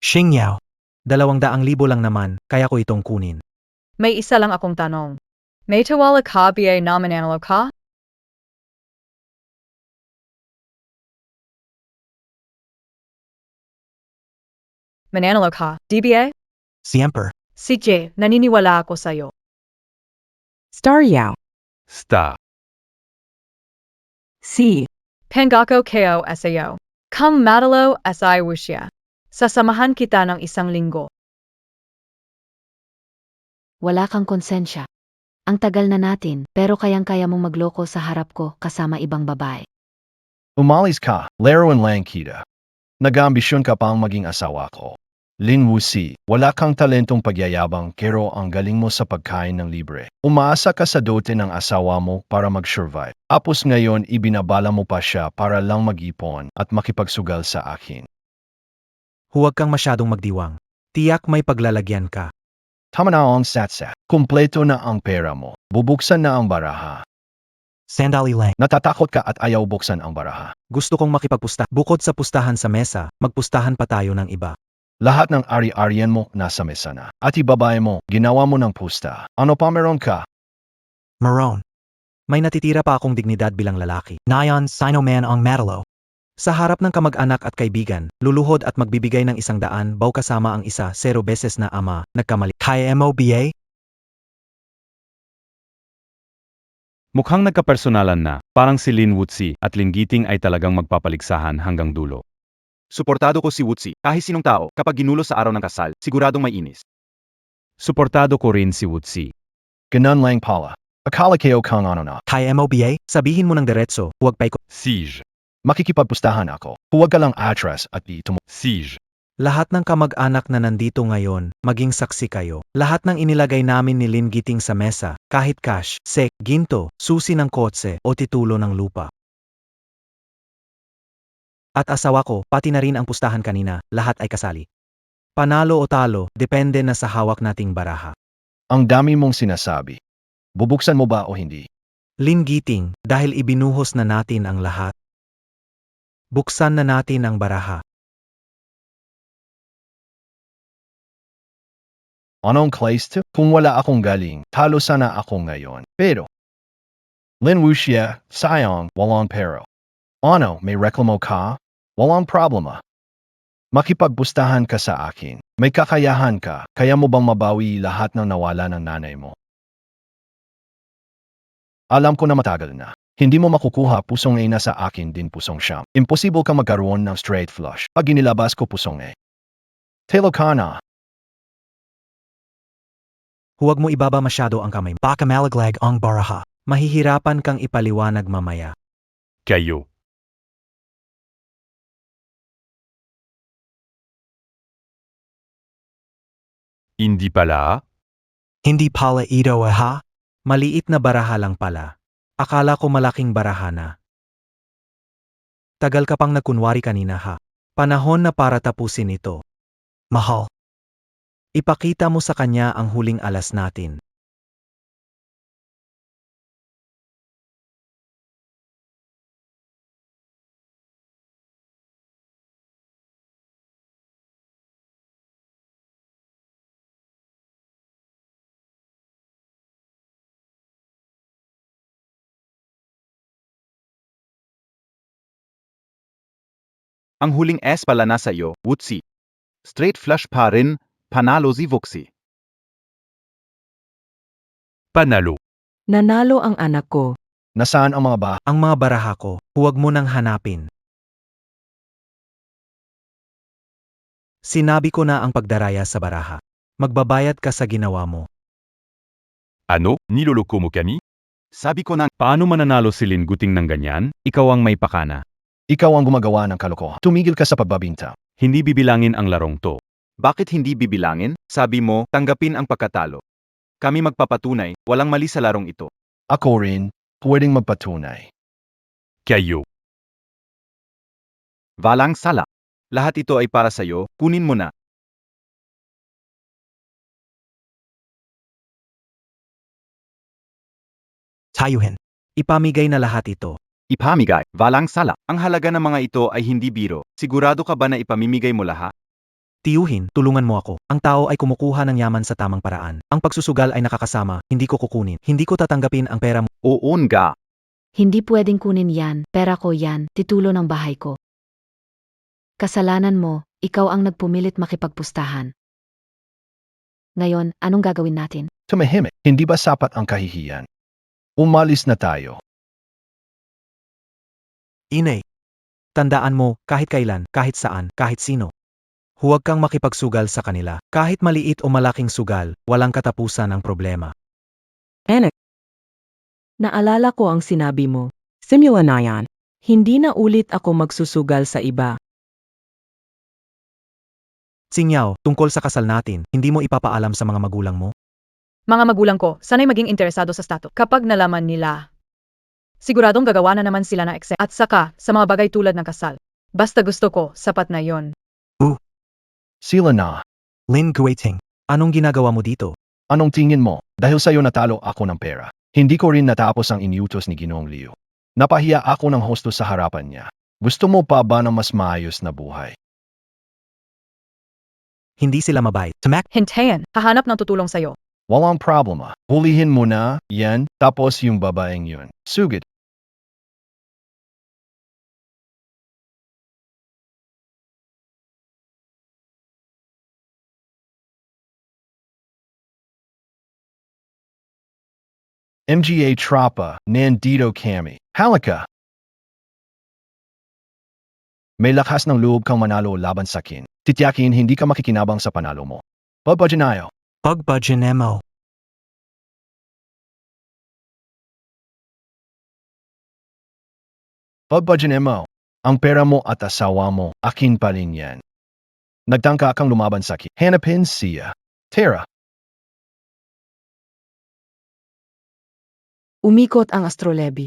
Xingyaw. 200,000 lang naman, kaya ko itong kunin. May isa lang akong tanong. May tawala ka BA na mananalo ka? Mananalo ka, DBA? Siemper. CJ, naniniwala ako sa'yo. Star Yao. Sta. C. Pengako KO SAO. Come Madalo SI Wuxia. Sasamahan kita ng 1 linggo. Wala kang konsensya. Ang tagal na natin, pero kayang-kaya mong magloko sa harap ko kasama ibang babae. Umalis ka, laruan lang kita. Nag-ambisyon ka pang maging asawa ko. Lin Wusi, wala kang talentong pagyayabang pero ang galing mo sa pagkain ng libre. Umaasa ka sa dote ng asawa mo para mag-survive. Tapos ngayon ibinabala mo pa siya para lang mag-ipon at makipagsugal sa akin. Huwag kang masyadong magdiwang. Tiyak may paglalagyan ka. Tama na ang satsa. Kumpleto na ang pera mo. Bubuksan na ang baraha. Sandali lang. Natatakot ka at ayaw buksan ang baraha. Gusto kong makipagpusta. Bukod sa pustahan sa mesa, magpustahan pa tayo ng iba. Lahat ng ari-arian mo nasa mesa na. At ibabae mo, ginawa mo ng pusta. Ano pa meron ka? Maroon. May natitira pa akong dignidad bilang lalaki. Nayon, sino man ang matalo. Sa harap ng kamag-anak at kaibigan, luluhod at magbibigay ng 100 baw kasama ang 0 beses na ama, nagkamali. Kaya MOBA? Mukhang nagkapersonalan na, parang si Lin Wutsi at Lin Giting ay talagang magpapaligsahan hanggang dulo. Suportado ko si Wutsi. Kahit sinong tao, kapag ginulo sa araw ng kasal, siguradong may inis. Suportado ko rin si Wutsi. Ganun lang pala. Akala kayo kang ano na. Kaya MOBA? Sabihin mo ng diretso, huwag pa Siege. Makikipagpustahan ako. Huwag ka lang atras at itumo. Siege. Lahat ng kamag-anak na nandito ngayon, maging saksi kayo. Lahat ng inilagay namin ni Lin Giting sa mesa, kahit cash, sek, ginto, susi ng kotse, o titulo ng lupa. At asawa ko, pati na rin ang pustahan kanina, lahat ay kasali. Panalo o talo, depende na sa hawak nating baraha. Ang dami mong sinasabi. Bubuksan mo ba o hindi? Lin Giting, dahil ibinuhos na natin ang lahat. Buksan na natin ang baraha. Anong clase to? Kung wala akong galing, talo sana ako ngayon. Pero, Lin Wuxia, sayang, walang pero. Ano, may reklamo ka? Walang problema. Makipagpustahan ka sa akin. May kakayahan ka, kaya mo bang mabawi lahat ng nawala ng nanay mo? Alam ko na matagal na. Hindi mo makukuha pusong A na sa akin din pusong siyam. Imposible kang magkaroon ng straight flush. Pag inilabas ko pusong A. Talo ka na. Huwag mo ibaba masyado ang kamay. Baka malaglag ang baraha. Mahihirapan kang ipaliwanag mamaya. Kayo. Hindi pala? Hindi pala ito ha? Maliit na baraha lang pala. Akala ko malaking baraha na. Tagal ka pang nagkunwari kanina ha. Panahon na para tapusin ito. Mahal. Ipakita mo sa kanya ang huling alas natin. Ang huling S pala nasa iyo, Wutsi. Straight flush pa rin, panalo si Vuxi. Panalo. Nanalo ang anak ko. Nasaan ang mga ba? Ang mga baraha ko, huwag mo nang hanapin. Sinabi ko na ang pagdaraya sa baraha. Magbabayad ka sa ginawa mo. Ano? Niloloko mo kami? Sabi ko na, Paano mananalo si Lin Guting ng ganyan? Ikaw ang may pakana. Ikaw ang gumagawa ng kalokohan. Tumigil ka sa pagbabinta. Hindi bibilangin ang larong to. bakit hindi bibilangin? Sabi mo, tanggapin ang pagkatalo. Kami magpapatunay, walang mali sa larong ito. Ako rin, pwedeng magpatunay. Kayo. Walang sala. Lahat ito ay para sa'yo, kunin mo na. Tayuhin. Ipamigay na lahat ito. Ipamigay, walang sala. Ang halaga ng mga ito ay hindi biro. Sigurado ka ba na ipamimigay mo lahat? Tiyuhin, tulungan mo ako. Ang tao ay kumukuha ng yaman sa tamang paraan. Ang pagsusugal ay nakakasama, hindi ko kukunin. Hindi ko tatanggapin ang pera mo. Oo nga. Hindi pwedeng kunin yan, pera ko yan, titulo ng bahay ko. Kasalanan mo, ikaw ang nagpumilit makipagpustahan. Ngayon, anong gagawin natin? Tumahimik, hindi ba sapat ang kahihiyan? Umalis na tayo. Inay. Tandaan mo, kahit kailan, kahit saan, kahit sino. Huwag kang makipagsugal sa kanila. Kahit maliit o malaking sugal, walang katapusan ang problema. Anak. Naalala ko ang sinabi mo. Simula na yan. Hindi na ulit ako magsusugal sa iba. Tsingyaw, tungkol sa kasal natin, hindi mo ipapaalam sa mga magulang mo? Mga magulang ko, sana'y maging interesado sa stato. Kapag nalaman nila, siguradong gagawa na naman sila ng ekse. At saka, sa mga bagay tulad ng kasal. Basta gusto ko, sapat na yon. Sila na. Lin Guiting, anong ginagawa mo dito? Anong tingin mo? Dahil sa'yo natalo ako ng pera. Hindi ko rin natapos ang inutos ni Ginoong Liu. Napahiya ako ng hosto sa harapan niya. Gusto mo pa ba ng mas maayos na buhay? Hindi sila mabait. Tamak, Hintayin, hahanap ng tutulong sa'yo. Walang problema. Hulihin mo na, yan, tapos yung babaeng yun. Sugid. MGA Tropa, nandito kami. Halika! May lakas ng loob kang manalo laban sa akin. Titiyakin hindi ka makikinabang sa panalo mo. Pagbajanayo. pagbadyanemo. Pagbajanayo. Ang pera mo at asawa mo, akin pa rin yan. Nagtangka kang lumaban sa akin. Hanapin siya. Tara. Umikot ang astrolebi.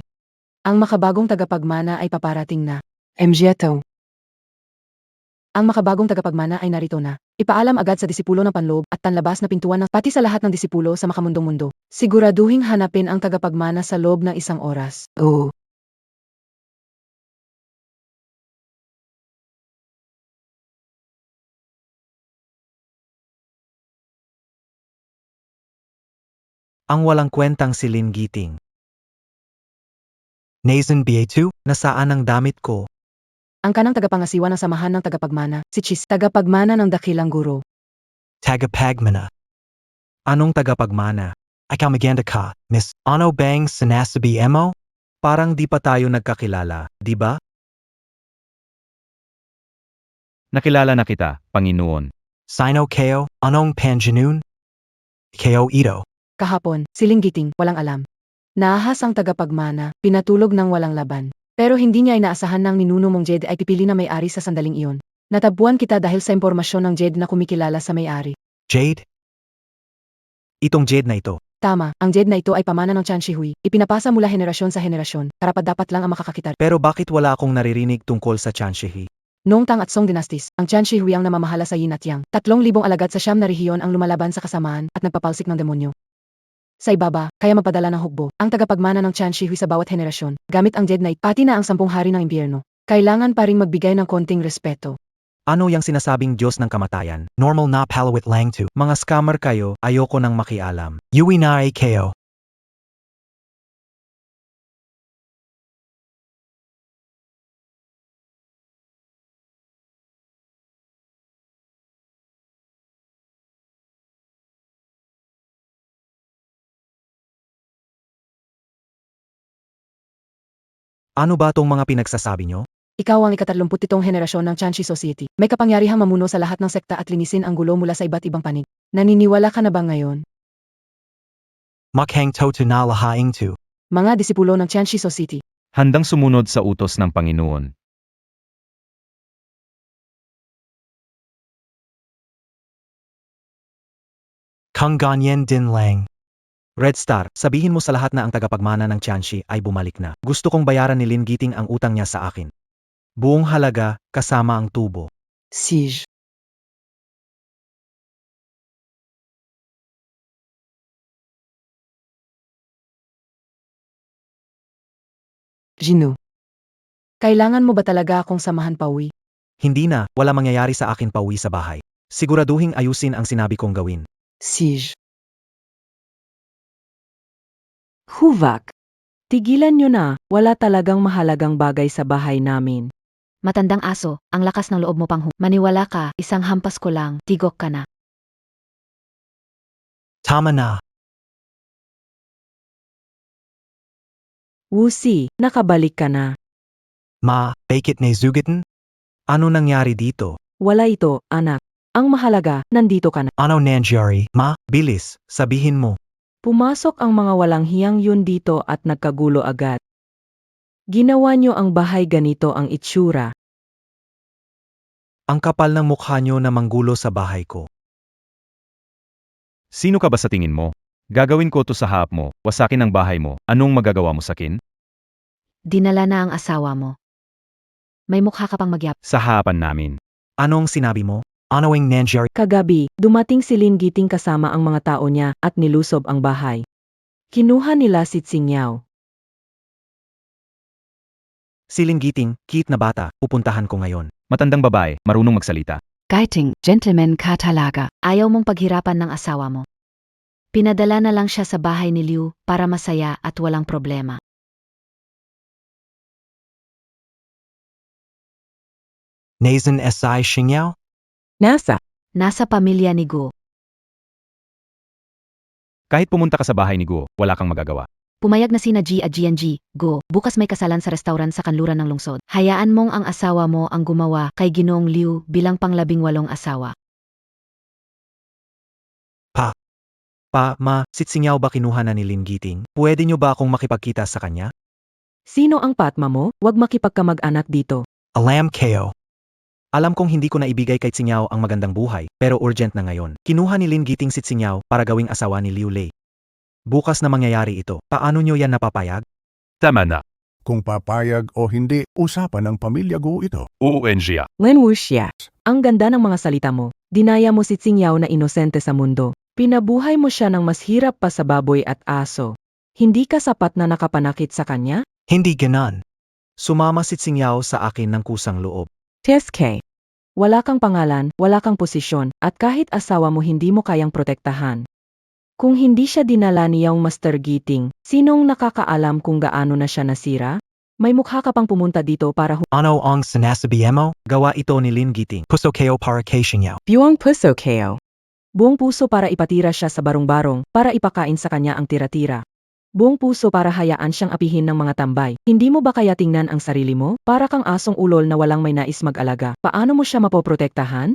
Ang makabagong tagapagmana ay paparating na. MGeto. Ang makabagong tagapagmana ay narito na. Ipaalam agad sa disipulo ng panloob at tanlabas na pintuan ng pati sa lahat ng disipulo sa makamundong mundo. Siguraduhing hanapin ang tagapagmana sa loob ng 1 oras. Oo. Ang walang kwentang si Lin Giting. Nathan BA2, nasaan ang damit ko? Ang kanang tagapangasiwa ng samahan ng tagapagmana, si Chis, tagapagmana ng dakilang guro. Tagapagmana. Anong tagapagmana? Ay kamaganda ka, Miss. Ano bang sinasabi mo? Parang di pa tayo nagkakilala, di ba? Nakilala na kita, Panginoon. Sino kayo? Anong panjanun? Kayo ito. Kahapon, siling giting, walang alam. Naahas ang tagapagmana, pinatulog ng walang laban. Pero hindi niya inaasahan ng ninuno mong Jed ay pipili na may-ari sa sandaling iyon. Natabuan kita dahil sa impormasyon ng Jed na kumikilala sa may-ari. Jade? Itong Jade na ito. Tama, ang Jed na ito ay pamana ng Chan Shihui. Ipinapasa mula henerasyon sa henerasyon, karapat-dapat lang ang makakakitar. Pero bakit wala akong naririnig tungkol sa Chanshihi? Noong Tang at Song Dynasties, ang Tian Shi Hui ang namamahala sa Yin at Yang. 3,000 alagad sa siyam na rehiyon ang lumalaban sa kasamaan at nagpapalsik ng demonyo. Sa ibaba, kaya magpadala ng hukbo, ang tagapagmana ng Tian Shi Hui sa bawat henerasyon, gamit ang Dead Knight, pati na ang 10 hari ng impyerno. Kailangan pa ring magbigay ng konting respeto. Ano yang sinasabing Diyos ng kamatayan? Normal na palawit lang to. Mga scammer kayo, ayoko nang makialam. Yui na ay kayo. Ano ba tong mga pinagsasabi nyo? Ikaw ang ika-37 henerasyon ng Tian Shi Society. May kapangyarihang mamuno sa lahat ng sekta at linisin ang gulo mula sa iba't ibang panig. Naniniwala ka na ba ngayon? Makhang to na lahaing to. Mga disipulo ng Tian Shi Society. Handang sumunod sa utos ng Panginoon. Kung ganyan din lang. Red Star, sabihin mo sa lahat na ang tagapagmana ng Tianxi ay bumalik na. Gusto kong bayaran ni Lin Giting ang utang niya sa akin. Buong halaga, kasama ang tubo. Siege. Jinu. Kailangan mo ba talaga akong samahan pauwi? Hindi na, wala mangyayari sa akin pauwi sa bahay. Siguraduhing ayusin ang sinabi kong gawin. Siege. Huvak. Tigilan nyo na, wala talagang mahalagang bagay sa bahay namin. Matandang aso, ang lakas ng loob mo pang maniwala ka, isang hampas ko lang, tigok ka na. Tama na. Wusi, nakabalik ka na. Ma, bakit na zugitan? Ano nangyari dito? Wala ito, anak. Ang mahalaga, nandito ka na. Ano nangyari? Ma, bilis, sabihin mo. Pumasok ang mga walang hiyang yun dito at nagkagulo agad. Ginawa nyo ang bahay ganito ang itsura. Ang kapal ng mukha nyo na manggulo sa bahay ko. Sino ka ba sa tingin mo? Gagawin ko to sa harap mo, wasakin ang bahay mo, anong magagawa mo sa akin? Dinala na ang asawa mo. May mukha ka pang magyap. Sa harapan namin. Anong sinabi mo? Ano'ng nangyari? Kagabi, dumating si Lin Giting kasama ang mga tao niya at nilusob ang bahay. Kinuha nila si Tsingyaw. Si Lin Giting, cute na bata, pupuntahan ko ngayon. Matandang babae, marunong magsalita. Giting, gentleman ka talaga. Ayaw mong paghirapan ng asawa mo. Pinadala na lang siya sa bahay ni Liu para masaya at walang problema. Nazen si Xingyao? Nasa? Nasa pamilya ni Guo. Kahit pumunta ka sa bahay ni Guo, wala kang magagawa. Pumayag na sina G at GNG, Go, bukas may kasalan sa restaurant sa kanluran ng lungsod. Hayaan mong ang asawa mo ang gumawa kay Ginoong Liu bilang pang-18 asawa. Ma, si Tsingyaw ba kinuha na ni Lin Giting? Pwede nyo ba akong makipagkita sa kanya? Sino ang patma mo? Huwag makipagkamag-anak dito. Alam kayo. Alam kong hindi ko na ibigay kay Tsingyaw ang magandang buhay, pero urgent na ngayon. Kinuha ni Lin Giting si Tsingyaw para gawing asawa ni Liu Lei. Bukas na mangyayari ito. Paano nyo yan napapayag? Tama na. Kung papayag o hindi, usapan ng pamilya Go ito. UNGA. Lin Wuxia. Ang ganda ng mga salita mo. Dinaya mo si Tsingyaw na inosente sa mundo. Pinabuhay mo siya ng mas hirap pa sa baboy at aso. Hindi ka sapat na nakapanakit sa kanya? Hindi ganon. Sumama si Tsingyaw sa akin ng kusang loob. TSK. Wala kang pangalan, wala kang posisyon, at kahit asawa mo hindi mo kayang protektahan. Kung hindi siya dinala niyang Master Giting, sinong nakakaalam kung gaano na siya nasira? May mukha ka pang pumunta dito para Ano ang sinasabihan mo? Gawa ito ni Lin Giting. Puso kayo para kay Xingyao. Buong puso kayo. Buong puso para ipatira siya sa barong-barong, para ipakain sa kanya ang tira-tira. Buong puso para hayaan siyang apihin ng mga tambay. Hindi mo ba kaya tingnan ang sarili mo? Para kang asong ulol na walang may nais mag-alaga. Paano mo siya mapoprotektahan?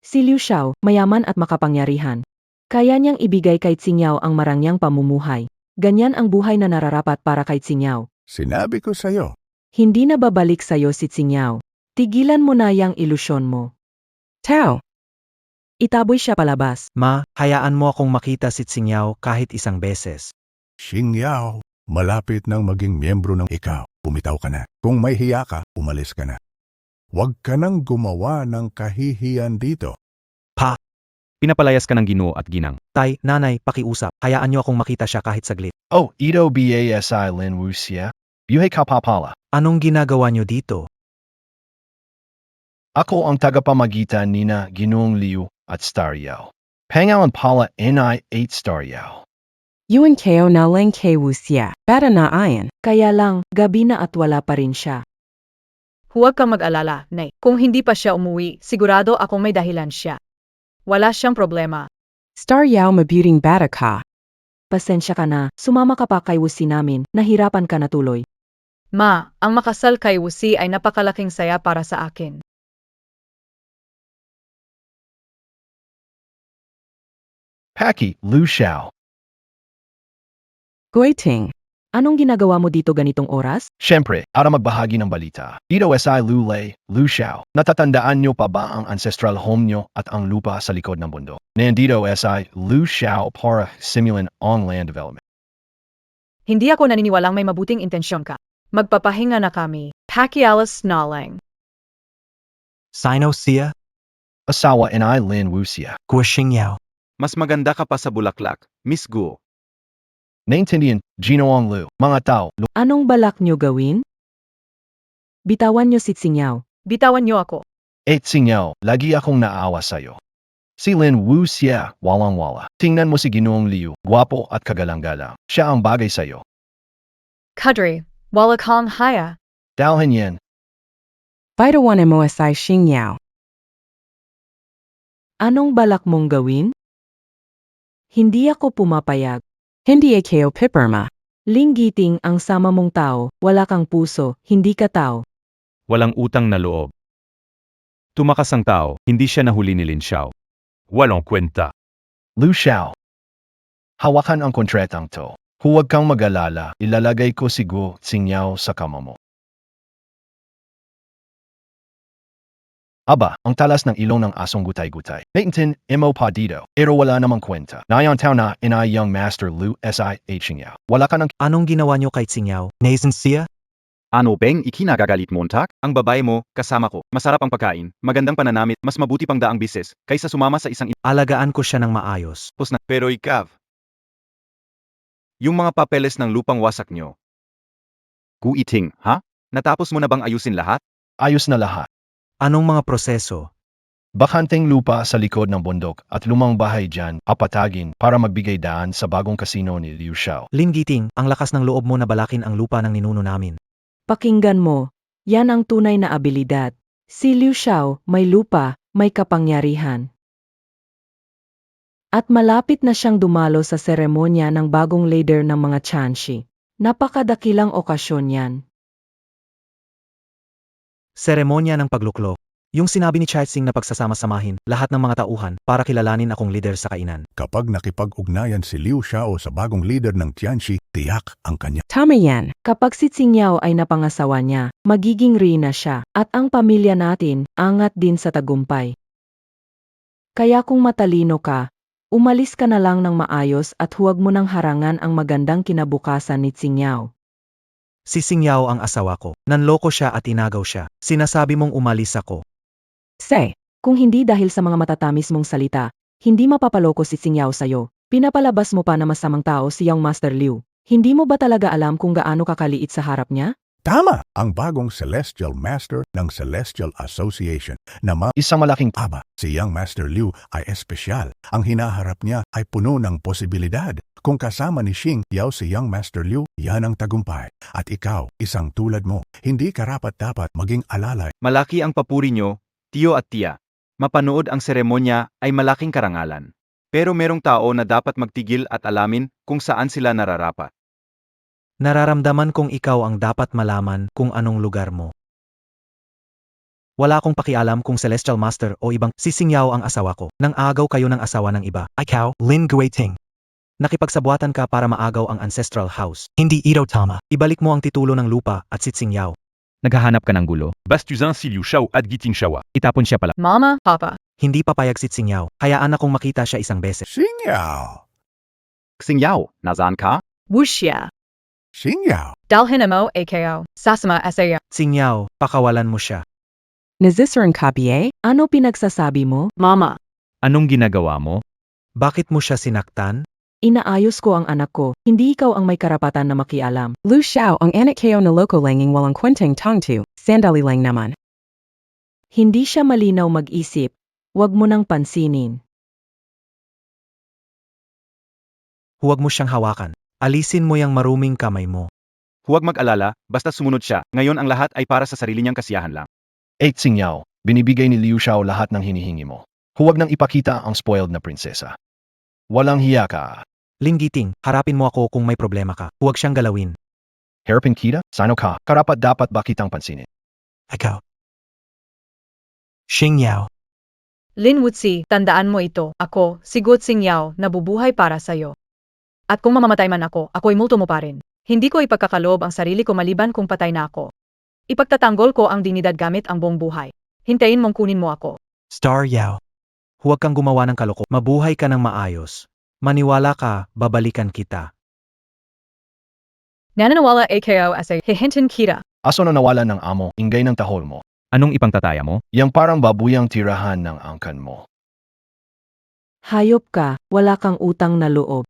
Si Liu Xiao, mayaman at makapangyarihan. Kaya niyang ibigay kay Tsingyaw ang marangyang pamumuhay. Ganyan ang buhay na nararapat para kay Tsingyaw. Sinabi ko sa'yo. Hindi na babalik sa'yo si Tsingyaw. Tigilan mo na yang ilusyon mo. Tao! Itaboy siya palabas. Ma, hayaan mo akong makita si Tsingyaw kahit isang beses. Xingyao, malapit nang maging miyembro ng ikaw. Bumitaw ka na. Kung may hiya ka, umalis ka na. Huwag ka nang gumawa ng kahihiyan dito. Pinapalayas ka ng Ginoo at ginang. Tay, nanay, pakiusap. Hayaan niyo akong makita siya kahit saglit. Oh, Ito Basi Lin Wuxia. Buhay kapapala. Anong ginagawa niyo dito? Ako ang tagapamagitan nina Ginoong Liu at Stariao. Pangalan pala Ni 8 Stariao. Yun kayo na lang kay Wusia. Para na ayan. Kaya lang, gabi na at wala pa rin siya. Huwag kang mag-alala, Nay. Kung hindi pa siya umuwi, sigurado akong may dahilan siya. Wala siyang problema. Star Yao mabuting bata ka. Pasensya ka na, sumama ka pa kay Wusi namin, nahirapan ka na tuloy. Ma, ang makasal kay Wusi ay napakalaking saya para sa akin. Paki Lu Xiao. Guiting. Anong ginagawa mo dito ganitong oras? Siyempre, para magbahagi ng balita. Ito Si Lu Lei, Lu Xiao. Natatandaan niyo pa ba ang ancestral home niyo at ang lupa sa likod ng bundok? Nandito Si Lu Xiao para simulan ang land development. Hindi ako naniniwalang may mabuting intensyon ka. Magpapahinga na kami. Pakialas na lang. Sino siya? Asawa Ni Lin Wuxia. Guishing Yao. Mas maganda ka pa sa bulaklak, Miss Guo. Naintindihan, Ginoong Lu. Mga tao, Anong balak nyo gawin? Bitawan nyo si Tsinyaw. Bitawan niyo ako. Sinyaw, lagi akong naawa sa'yo. Si Lin Wuxia, walang-wala. Tingnan mo si Ginoong Liu, gwapo at kagalang-galang. Siya ang bagay sa'yo. Kadri, wala kang haya. Dalhin yan. Paidawan mo asay Xingyaw. Anong balak mong gawin? Hindi ako pumapayag. Hindi kayo pipirma. Linggiting ang sama mong tao, wala kang puso, hindi ka tao. Walang utang na loob. Tumakas ang tao, hindi siya nahuli ni Lin Xiao. Walang kwenta. Lu Xiao. Hawakan ang kontratang to. Huwag kang mag-alala, ilalagay ko si Guo Tsinyaw sa kama mo. Aba, ang talas ng ilong ng asong gutay-gutay. Naintin, mo pa dito. Pero wala namang kwenta. Nayon tao na inay young master Lu Si Hingyaw. Wala ka ng Anong ginawa niyo kay Tsinyaw? Naisen siya? Ano beng ikinagagalit mo, Tak? Ang babae mo, kasama ko. Masarap ang pagkain, magandang pananamit, mas mabuti pang daang bises, kaysa sumama sa isang Alagaan ko siya ng maayos. ipos na. Pero ikaw, yung mga papeles ng lupang wasak nyo. Guiting, ha? Natapos mo na bang ayusin lahat? ayos na lahat. Anong mga proseso? Bakanteng lupa sa likod ng bundok at lumang bahay dyan, apatagin para magbigay daan sa bagong kasino ni Liu Xiao. Lin Giting, ang lakas ng loob mo na balakin ang lupa ng ninuno namin. Pakinggan mo, yan ang tunay na abilidad. Si Liu Xiao, may lupa, may kapangyarihan. At malapit na siyang dumalo sa seremonya ng bagong leader ng mga Chanshi. Napakadakilang okasyon yan. Seremonya ng pagluklok. Yung sinabi ni Chai Sing na pagsasama-samahin lahat ng mga tauhan para kilalanin akong leader sa kainan. Kapag nakipag-ugnayan si Liu Xiao sa bagong leader ng Tianxi, tiyak ang kanya. Tama yan. Kapag si Tsinyaw ay napangasawa niya, magiging reyna siya, at ang pamilya natin, angat din sa tagumpay. Kaya kung matalino ka, umalis ka na lang ng maayos at huwag mo nang harangan ang magandang kinabukasan ni Tsinyaw. Si Singyao ang asawa ko. Nanloko siya at inagaw siya. Sinasabi mong umalis ako. Say, kung hindi dahil sa mga matatamis mong salita, hindi mapapaloko si Tsinyaw sa'yo. Pinapalabas mo pa na masamang tao si Young Master Liu. Hindi mo ba talaga alam kung gaano kakaliit sa harap niya? Tama! Ang bagong Celestial Master ng Celestial Association na Isang malaking aba. Si Young Master Liu ay espesyal. Ang hinaharap niya ay puno ng posibilidad. Kung kasama ni Xing Yao si Young Master Liu, yan ang tagumpay. At ikaw, isang tulad mo, hindi karapat-dapat maging alalay. Malaki ang papuri nyo, tiyo at tiya. Mapanood ang seremonya ay malaking karangalan. Pero merong tao na dapat magtigil at alamin kung saan sila nararapat. Nararamdaman kong ikaw ang dapat malaman kung anong lugar mo. Wala akong pakialam kung Celestial Master o ibang si Singyao ang asawa ko. Nang agaw kayo ng asawa ng iba. Ikaw, Lin Guiting. Nakipagsabuatan ka para maagaw ang ancestral house. Hindi ito tama. Ibalik mo ang titulo ng lupa at si Singyao. Naghahanap ka ng gulo? Bastuzan si Liu Xiao at Giting Xiao. Itapon siya pala. Mama, Papa. Hindi papayag si Singyao. Hayaan akong makita siya isang beses. Xingyao! Xingyao, nasaan ka? Wuxia. Xingyao! Dalhin mo AKO. Sasama SAO. Singyao, pakawalan mo siya. Nazisern Kabiye? Ano pinagsasabi mo? Mama, Anong ginagawa mo? Bakit mo siya sinaktan? Inaayos ko ang anak ko, hindi ikaw ang may karapatan na makialam. Lu Xiao ang anak kayo na loko langing walang kwenteng tongtu, sandali lang naman. Hindi siya malinaw mag-isip. Huwag mo nang pansinin. Huwag mo siyang hawakan. Alisin mo yung maruming kamay mo. Huwag mag-alala, basta sumunod siya. Ngayon ang lahat ay para sa sarili niyang kasiyahan lang. 8 Xingniao, binibigay ni Liu Xiao lahat ng hinihingi mo. Huwag nang ipakita ang spoiled na prinsesa. Walang hiya ka. Lin Giting, harapin mo ako kung may problema ka. Huwag siyang galawin. Harapin kita? Sino ka? Karapat dapat ba kitang pansinin? Ikaw. Xing Yao. Lin Wuzi, tandaan mo ito. Ako, si Guo Xingyao, nabubuhay para sa'yo. At kung mamamatay man ako, ako'y multo mo pa rin. Hindi ko ipagkakaloob ang sarili ko maliban kung patay na ako. Ipagtatanggol ko ang dignidad gamit ang buong buhay. Hintayin mong kunin mo ako. Star Yao. Huwag kang gumawa ng kaloko. Mabuhay ka ng maayos. Maniwala ka, babalikan kita. Nananawala AKO as a hihintin kita. Aso na nawala ng amo, ingay ng tahol mo. Anong ipangtataya mo? Yang parang babuyang tirahan ng angkan mo. Hayop ka, wala kang utang na loob.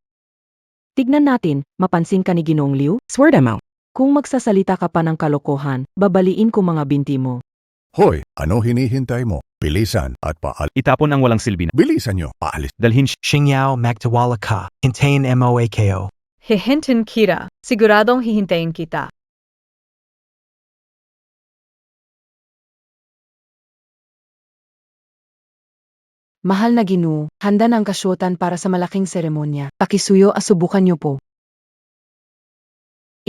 Tignan natin, mapansin ka ni Ginoong Liu? Swerda mo. Kung magsasalita ka pa ng kalokohan, babaliin ko mga binti mo. Hoy, ano hinihintay mo? Bilisan at paalis. Itapon ang walang silbi na. Bilisan nyo, paalis. Dalhin Xing Yao, magtiwala ka. Hintayin MOAKO. Hihintin kita. Siguradong hihintayin kita. Mahal na Ginoo, handa na ang kasyutan para sa malaking seremonya. Pakisuyo at subukan niyo po.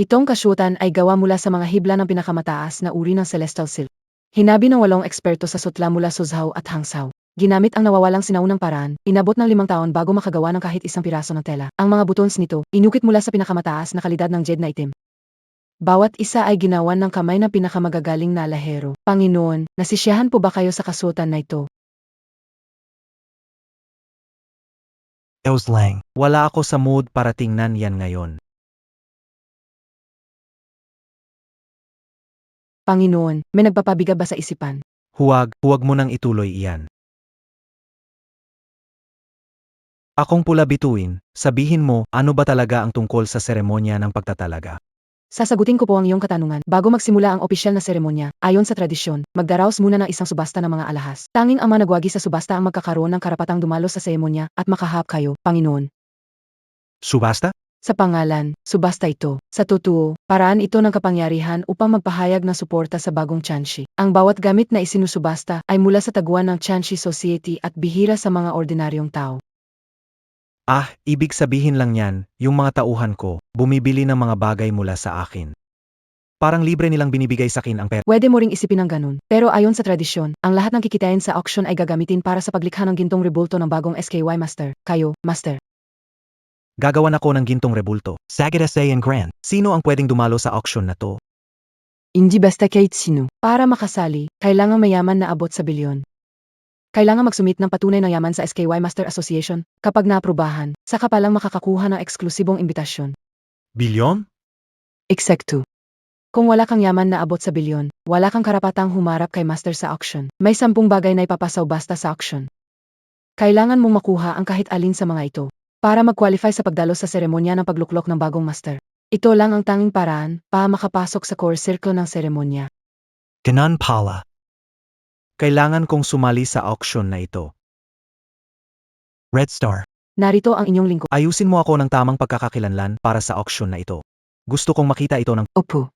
Itong kasyutan ay gawa mula sa mga hibla ng pinakamataas na uri ng celestial silk. Hinabi ng 8 eksperto sa sutla mula Suzhou at Hangzhou. Ginamit ang nawawalang sinaunang paraan, inabot ng 5 taon bago makagawa ng kahit isang piraso ng tela. Ang mga buttons nito, inukit mula sa pinakamataas na kalidad ng jade na itim. Bawat isa ay ginawan ng kamay ng pinakamagagaling na alahero. Panginoon, nasisiyahan po ba kayo sa kasuotan na ito? Eos Lang. Wala ako sa mood para tingnan yan ngayon. Panginoon, may nagpapabiga ba sa isipan? Huwag mo nang ituloy iyan. Akong pula bituin, sabihin mo, ano ba talaga ang tungkol sa seremonya ng pagtatalaga? Sasagutin ko po ang iyong katanungan. Bago magsimula ang opisyal na seremonya, ayon sa tradisyon, magdaraos muna ng isang subasta ng mga alahas. Tanging ang mga nagwagi sa subasta ang magkakaroon ng karapatang dumalo sa seremonya at makahap kayo, Panginoon. Subasta? Sa pangalan, subasta ito. Sa totoo, paraan ito ng kapangyarihan upang magpahayag ng suporta sa bagong Tianxi. Ang bawat gamit na isinusubasta ay mula sa taguan ng Tianxi Society at bihira sa mga ordinaryong tao. Ibig sabihin lang yan, yung mga tauhan ko, bumibili ng mga bagay mula sa akin. Parang libre nilang binibigay sa akin ang pera. Pwede mo ring isipin ng ganun. Pero ayon sa tradisyon, ang lahat ng kikitain sa auction ay gagamitin para sa paglikha ng gintong rebulto ng bagong SKY Master. Kayo, Master. Gagawan ako ng gintong rebulto. Sagad SA and Grand. Sino ang pwedeng dumalo sa auction na to? Hindi basta kahit sino. Para makasali, kailangan mayaman na abot sa bilyon. Kailangan magsumit ng patunay ng yaman sa SKY Master Association. Kapag naaprubahan, saka pa lang makakakuha ng eksklusibong imbitasyon. Bilyon? Eksekto. Kung wala kang yaman na abot sa bilyon, wala kang karapatang humarap kay Master sa auction. May 10 bagay na ipapasaw basta sa auction. Kailangan mong makuha ang kahit alin sa mga ito para mag-qualify sa pagdalo sa seremonya ng pagluklok ng bagong Master. Ito lang ang tanging paraan para makapasok sa core circle ng seremonya. Ganon pala. Kailangan kong sumali sa auction na ito. Red Star. Narito ang inyong lingkod. Ayusin mo ako ng tamang pagkakakilanlan para sa auction na ito. Gusto kong makita ito ng... Opo.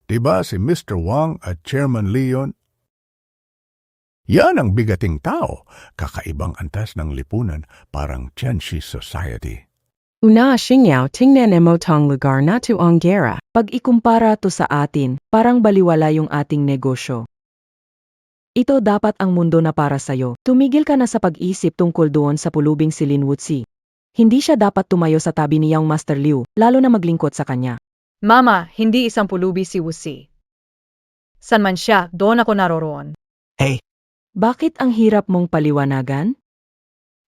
Diba si Mr. Wang at Chairman Leon? Yan ang bigating tao, kakaibang antas ng lipunan, parang Tianxi Society. Una Xingyao tingnan mo tong lugar na to ang gera. Pag ikumpara to sa atin, parang baliwala yung ating negosyo. Ito dapat ang mundo na para sa'yo. Tumigil ka na sa pag-isip tungkol doon sa pulubing si Lin Wuzi. Hindi siya dapat tumayo sa tabi ni Yang Master Liu, lalo na maglingkod sa kanya. Mama, hindi isang pulubi si Wuzi. San man siya, doon ako naroroon. Hey, Bakit ang hirap mong paliwanagan?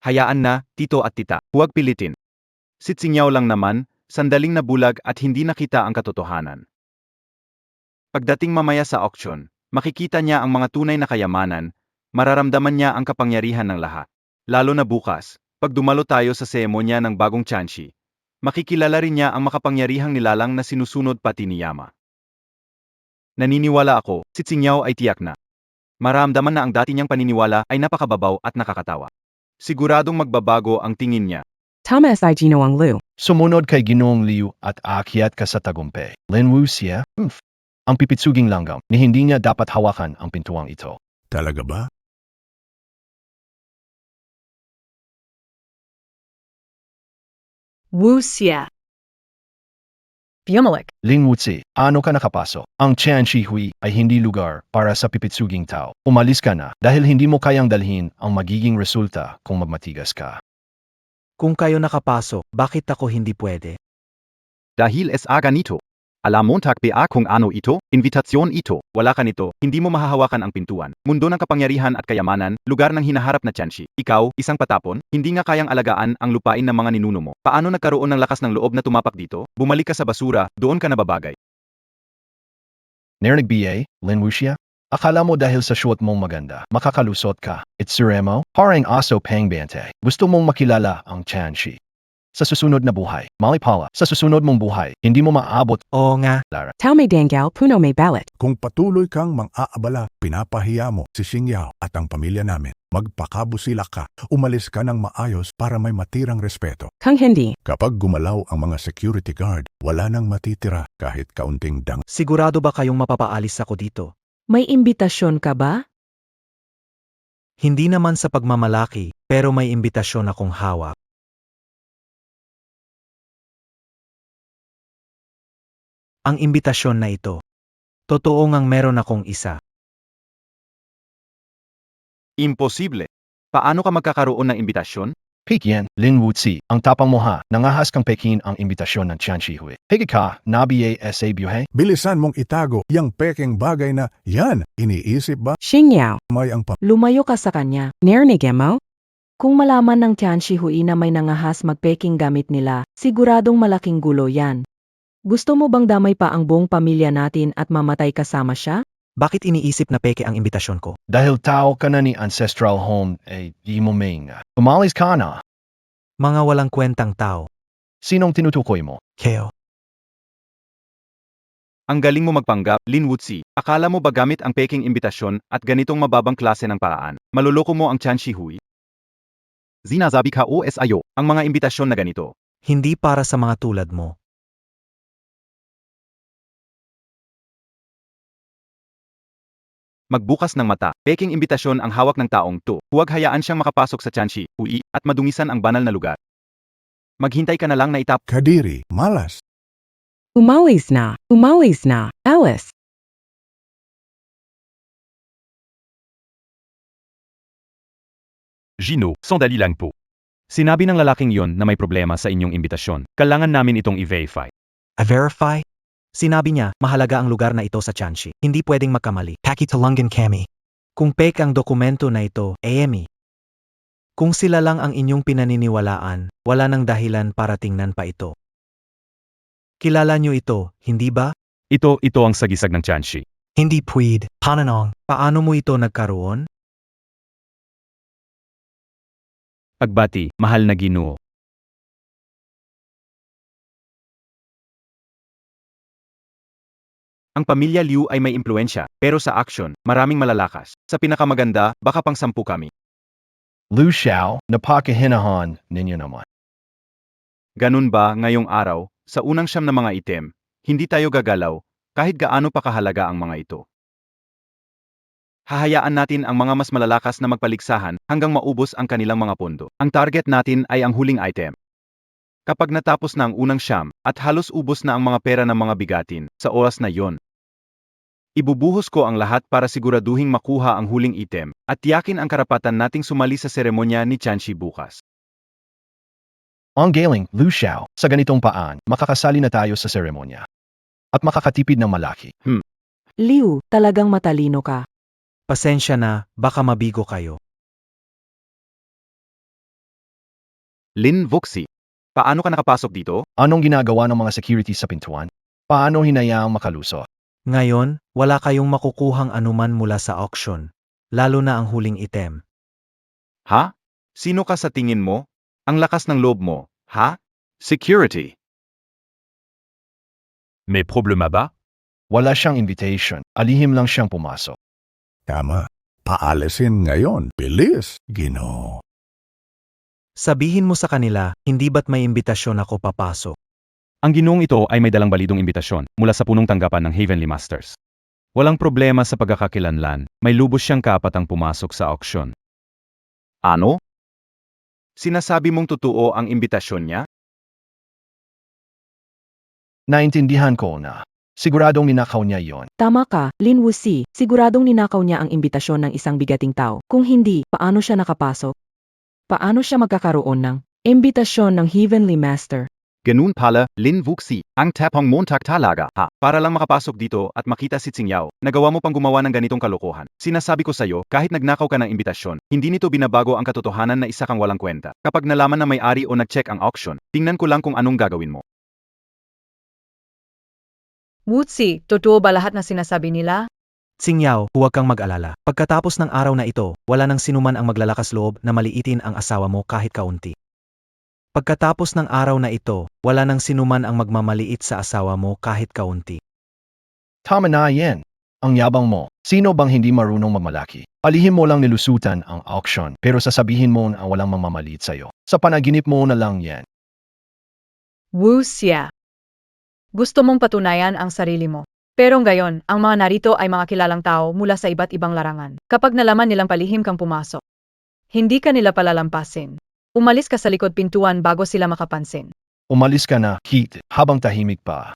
Hayaan na, tito at tita. Huwag pilitin. Si Xingniao lang naman, sandaling nabulag at hindi nakita ang katotohanan. Pagdating mamaya sa auction, makikita niya ang mga tunay na kayamanan, mararamdaman niya ang kapangyarihan ng lahat. Lalo na bukas, pag dumalo tayo sa seremonya ng bagong Tianqi, makikilala rin niya ang makapangyarihang nilalang na sinusunod pati ni Yama. Naniniwala ako, si Tsingyao ay tiyak na. Maramdaman na ang dati niyang paniniwala ay napakababaw at nakakatawa. Siguradong magbabago ang tingin niya. Tama si Ginoong Liu. Sumunod kay Ginoong Liu at aakyat ka sa tagumpay. Lin Wuxia, ang pipitsuging langgam ni hindi niya dapat hawakan ang pintuang ito. Talaga ba? Wuxia. Bumalik. Lin Wuxi, ano ka nakapasok? Ang Tianqi Hui ay hindi lugar para sa pipitsuging tao. Umalis ka na dahil hindi mo kayang dalhin ang magiging resulta kung magmatigas ka. Kung kayo nakapasok, bakit ako hindi pwede? Dahil sa ganito. Alam Montag pa kung ano ito, invitasyon ito, wala ka nito, hindi mo mahahawakan ang pintuan. Mundo ng kapangyarihan at kayamanan, lugar ng hinaharap na Tianqi. Ikaw, isang patapon, hindi nga kayang alagaan ang lupain ng mga ninuno mo. Paano nagkaroon ng lakas ng loob na tumapak dito? Bumalik ka sa basura, doon ka nababagay. Narinig BA, Lin Wuxia? Akala mo dahil sa suot mong maganda, makakalusot ka. Itsuremo, parang aso pangbante. Gusto mong makilala ang Tianqi. Sa susunod na buhay, malipala, sa susunod mong buhay, hindi mo maaabot, Oo nga, Tao may dangal puno may ballot. Kung patuloy kang mang-aabala, pinapahiya mo si Xingyao at ang pamilya namin. Magpakabusila ka, umalis ka ng maayos para may matirang respeto. Kung hindi, Kapag gumalaw ang mga security guard, wala nang matitira kahit kaunting dang. sigurado ba kayong mapapaalis ako dito? May imbitasyon ka ba? Hindi naman sa pagmamalaki, pero may imbitasyon akong hawak. Ang imbitasyon na ito. Totoo ngang meron akong isa. Imposible. Paano ka magkakaroon ng imbitasyon? Pekian, Lin Wuxi, ang tapang mo ha, nangahas kang Pekin ang imbitasyon ng Tianqi Hui. Higit ka, nabiye sa buhay? Bilisan mong itago yang pekeng bagay na yan. Iniisip ba Xingyao, may ang Lumayo ka sa kanya. narinig mo? Kung malaman ng Tianqi Hui na may nangahas magpeking gamit nila, siguradong malaking gulo yan. Gusto mo bang damay pa ang buong pamilya natin at mamatay kasama siya? Bakit iniisip na peke ang imbitasyon ko? Dahil tao ka na ni Ancestral Home, di mo mainga. Umalis ka na. Mga walang kwentang tao. Sinong tinutukoy mo? Keo. Ang galing mo magpanggap, Lin Wuxi. Akala mo ba gamit ang peking imbitasyon at ganitong mababang klase ng paraan, maluloko mo ang Tianqi Hui? Zinazabi ka o sayo, ang mga imbitasyon na ganito. Hindi para sa mga tulad mo. Magbukas ng mata, peking imbitasyon ang hawak ng taong to. Huwag hayaan siyang makapasok sa Tianqi Hui at madungisan ang banal na lugar. Maghintay ka na lang na itap. kadiri, malas? Umalis na, Alice. Gino, sandali lang po. Sinabi ng lalaking yon na may problema sa inyong imbitasyon. Kailangan namin itong i-verify. A-verify? Sinabi niya, mahalaga ang lugar na ito sa Tianqi. Hindi pwedeng magkamali. Pakitalungan kami. Kung fake ang dokumento na ito, AMI. Kung sila lang ang inyong pinaniniwalaan, wala nang dahilan para tingnan pa ito. Kilala niyo ito, hindi ba? Ito ang sagisag ng Tianqi. Hindi pwede. Pananong, paano mo ito nagkaroon? Pagbati, mahal na Ginoo. Ang pamilya Liu ay may impluensya, pero sa action, maraming malalakas. Sa pinakamaganda, baka pang 10 kami. Lu Xiao, napakahinahan ninyo naman. Ganun ba ngayong araw, sa unang siyam na mga item, hindi tayo gagalaw, kahit gaano pa kahalaga ang mga ito. Hahayaan natin ang mga mas malalakas na magpaligsahan hanggang maubos ang kanilang mga pondo. Ang target natin ay ang huling item. Kapag natapos na ang unang siyam at halos ubos na ang mga pera ng mga bigatin, sa oras na yon, ibubuhos ko ang lahat para siguraduhing makuha ang huling item at tiyakin ang karapatan nating sumali sa seremonya ni Tianqi bukas. Ang galing, Lu Xiao, sa ganitong paan, makakasali na tayo sa seremonya. At makakatipid ng malaki. Liu, talagang matalino ka. Pasensya na, baka mabigo kayo. Lin Wuxi. Paano ka nakapasok dito? Anong ginagawa ng mga security sa pintuan? Paano hinayaang makalusot? Ngayon, wala kayong makukuhang anuman mula sa auction, lalo na ang huling item. Ha? Sino ka sa tingin mo? Ang lakas ng loob mo, ha? Security. May problema ba? Wala siyang invitation. Alihim lang siyang pumasok. Tama. Paalisin ngayon. Bilis, Ginoo. Sabihin mo sa kanila, hindi ba't may imbitasyon ako papasok? Ang ginoong ito ay may dalang balidong imbitasyon mula sa punong tanggapan ng Heavenly Masters. Walang problema sa pagkakakilanlan, may lubos siyang kapatang pumasok sa auksyon. Ano? Sinasabi mong totoo ang imbitasyon niya? Naintindihan ko na. Siguradong ninakaw niya yon. Tama ka, Lin Wuxi. Siguradong ninakaw niya ang imbitasyon ng isang bigating tao. Kung hindi, paano siya nakapasok? Paano siya magkakaroon ng imbitasyon ng Heavenly Master? Ganun pala, Lin Wuxi, ang tapang montak talaga, ha? Para lang makapasok dito at makita si Xingyao, nagawa mo pang gumawa ng ganitong kalokohan. Sinasabi ko sa'yo, kahit nagnakaw ka ng imbitasyon, hindi nito binabago ang katotohanan na isa kang walang kwenta. Kapag nalaman na may-ari o nag-check ang auction, tingnan ko lang kung anong gagawin mo. Wuxi, totoo ba lahat na sinasabi nila? Xingyao, huwag kang mag-alala. Pagkatapos ng araw na ito, wala nang sinuman ang maglalakas loob na maliitin ang asawa mo kahit kaunti. Pagkatapos ng araw na ito, wala nang sinuman ang magmamaliit sa asawa mo kahit kaunti. Tama na yan. Ang yabang mo. Sino bang hindi marunong magmalaki? Alihim mo lang nilusutan ang auction pero sasabihin mo na walang mamamaliit sa'yo. Sa panaginip mo na lang yan. Wuxia. Gusto mong patunayan ang sarili mo. Pero ngayon, ang mga narito ay mga kilalang tao mula sa iba't ibang larangan. Kapag nalaman nilang palihim kang pumasok, hindi ka nila palalampasin. Umalis ka sa likod pintuan bago sila makapansin. Umalis ka na, Heat, habang tahimik pa.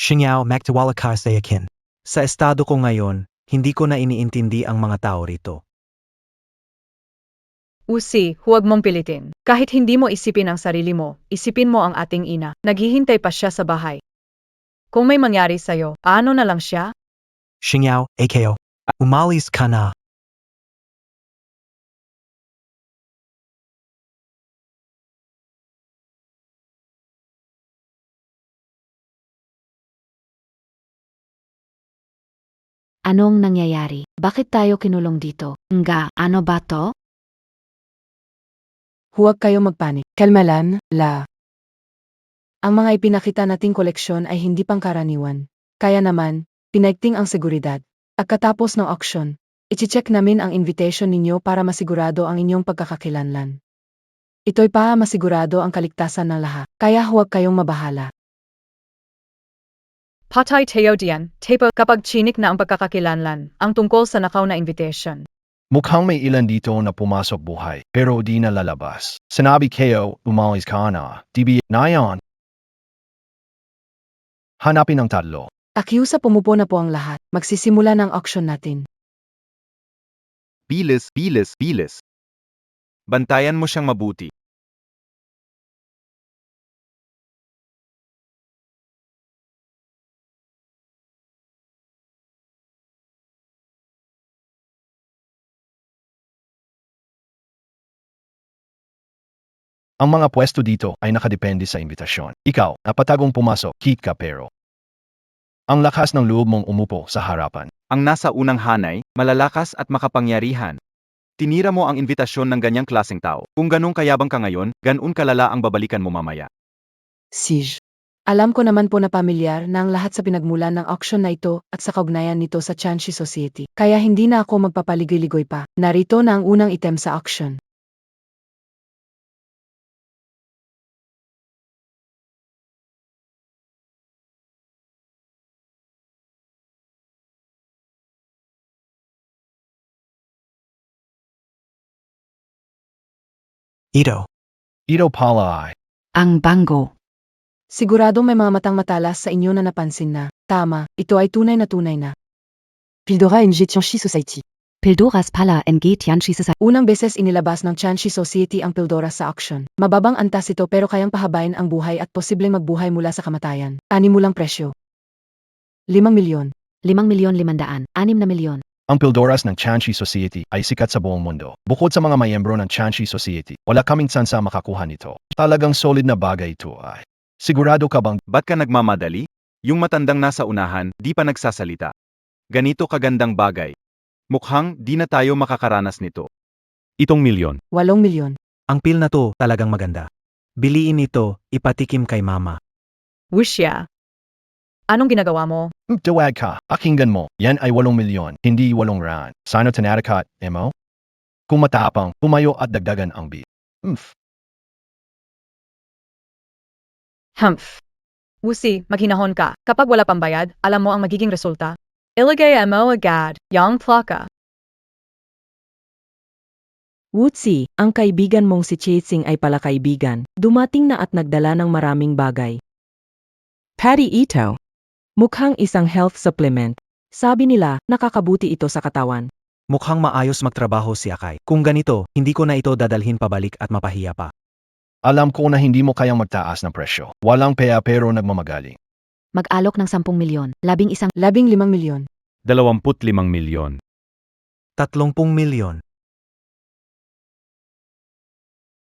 Xingyao, magtiwala ka sa akin. Sa estado ko ngayon, hindi ko na iniintindi ang mga tao rito. Usi, huwag mong pilitin. Kahit hindi mo isipin ang sarili mo, isipin mo ang ating ina. Naghihintay pa siya sa bahay. Kung may mangyari sa'yo, ano na lang siya? Xingyao, AKO, umalis ka na. Anong nangyayari? Bakit tayo kinulong dito? Nga, ano ba to? Huwag kayong magpanik. Kalmalan, la. Ang mga ipinakita nating koleksyon ay hindi pangkaraniwan. Kaya naman, pinaigting ang seguridad. Pagkatapos ng auction, ichi-check namin ang invitation ninyo para masigurado ang inyong pagkakakilanlan. Ito'y para masigurado ang kaligtasan ng lahat. Kaya huwag kayong mabahala. Patay tayo diyan, tapo kapag chinik na ang pagkakakilanlan, ang tungkol sa nakaw na invitation. Mukhang may ilan dito na pumasok buhay, pero di na lalabas. Sinabi kayo, umalis ka na. DB na yan. Hanapin ang tatlo. Akiusa pumupo na po ang lahat. Magsisimula ng auction natin. Bilis, bilis, bilis. Bantayan mo siyang mabuti. Ang mga pwesto dito ay nakadepende sa imbitasyon. Ikaw, napatagong pumasok, Heat ka pero. Ang lakas ng loob mong umupo sa harapan. Ang nasa unang hanay, malalakas at makapangyarihan. Tinira mo ang invitasyon ng ganyang klaseng tao. Kung ganun kayabang ka ngayon, ganun kalala ang babalikan mo mamaya. Siege. Alam ko naman po na pamilyar na ang lahat sa pinagmulan ng auction na ito at sa kaugnayan nito sa Chanshi Society. Kaya hindi na ako magpapaligoy-ligoy pa. Narito na ang unang item sa auction. Ito, Ito pala ay. Ang bango. Siguradong may mga matang matalas sa inyo na napansin na, tama, ito ay tunay na. Pildora NG Tianchi Society. Pildoras pala NG Tianchi sa Unang beses inilabas ng Chanshi Society ang Pildora sa auction. Mababang antas ito pero kayang pahabain ang buhay at posibleng magbuhay mula sa kamatayan. Ani mo lang presyo. 5 milyon. 5,500,000, 6 na milyon. Ang Pildoras ng Chanchi Society ay sikat sa buong mundo. Bukod sa mga mayembro ng Chanchi Society, wala kaming tsansa makakuha nito. Talagang solid na bagay ito ay. Sigurado ka bang Ba't ka nagmamadali? Yung matandang nasa unahan, di pa nagsasalita. Ganito kagandang bagay. Mukhang di na tayo makakaranas nito. Itong milyon. 8 milyon. Ang pil na to talagang maganda. Biliin ito, ipatikim kay mama. Wuxia. Anong ginagawa mo? Duwag ka, akinggan mo, yan ay 8 milyon, hindi 8 rand. Sino tinatakat, emo? Kung matapang, pumayo at dagdagan ang beat. Humph. Wusi, maghinahon ka. Kapag wala pang bayad, alam mo ang magiging resulta. Ilagay mo agad, yang plaka. Wutsi, ang kaibigan mong si Chasing ay pala kaibigan. Dumating na at nagdala ng maraming bagay. Patty Ito. Mukhang isang health supplement. Sabi nila, nakakabuti ito sa katawan. Mukhang maayos magtrabaho si Akay. Kung ganito, hindi ko na ito dadalhin pabalik at mapahiya pa. Alam ko na hindi mo kayang magtaas ng presyo. Walang pea pero nagmamagaling. Mag-alok ng 10 milyon, 11 15 milyon. 25 milyon. 30 milyon.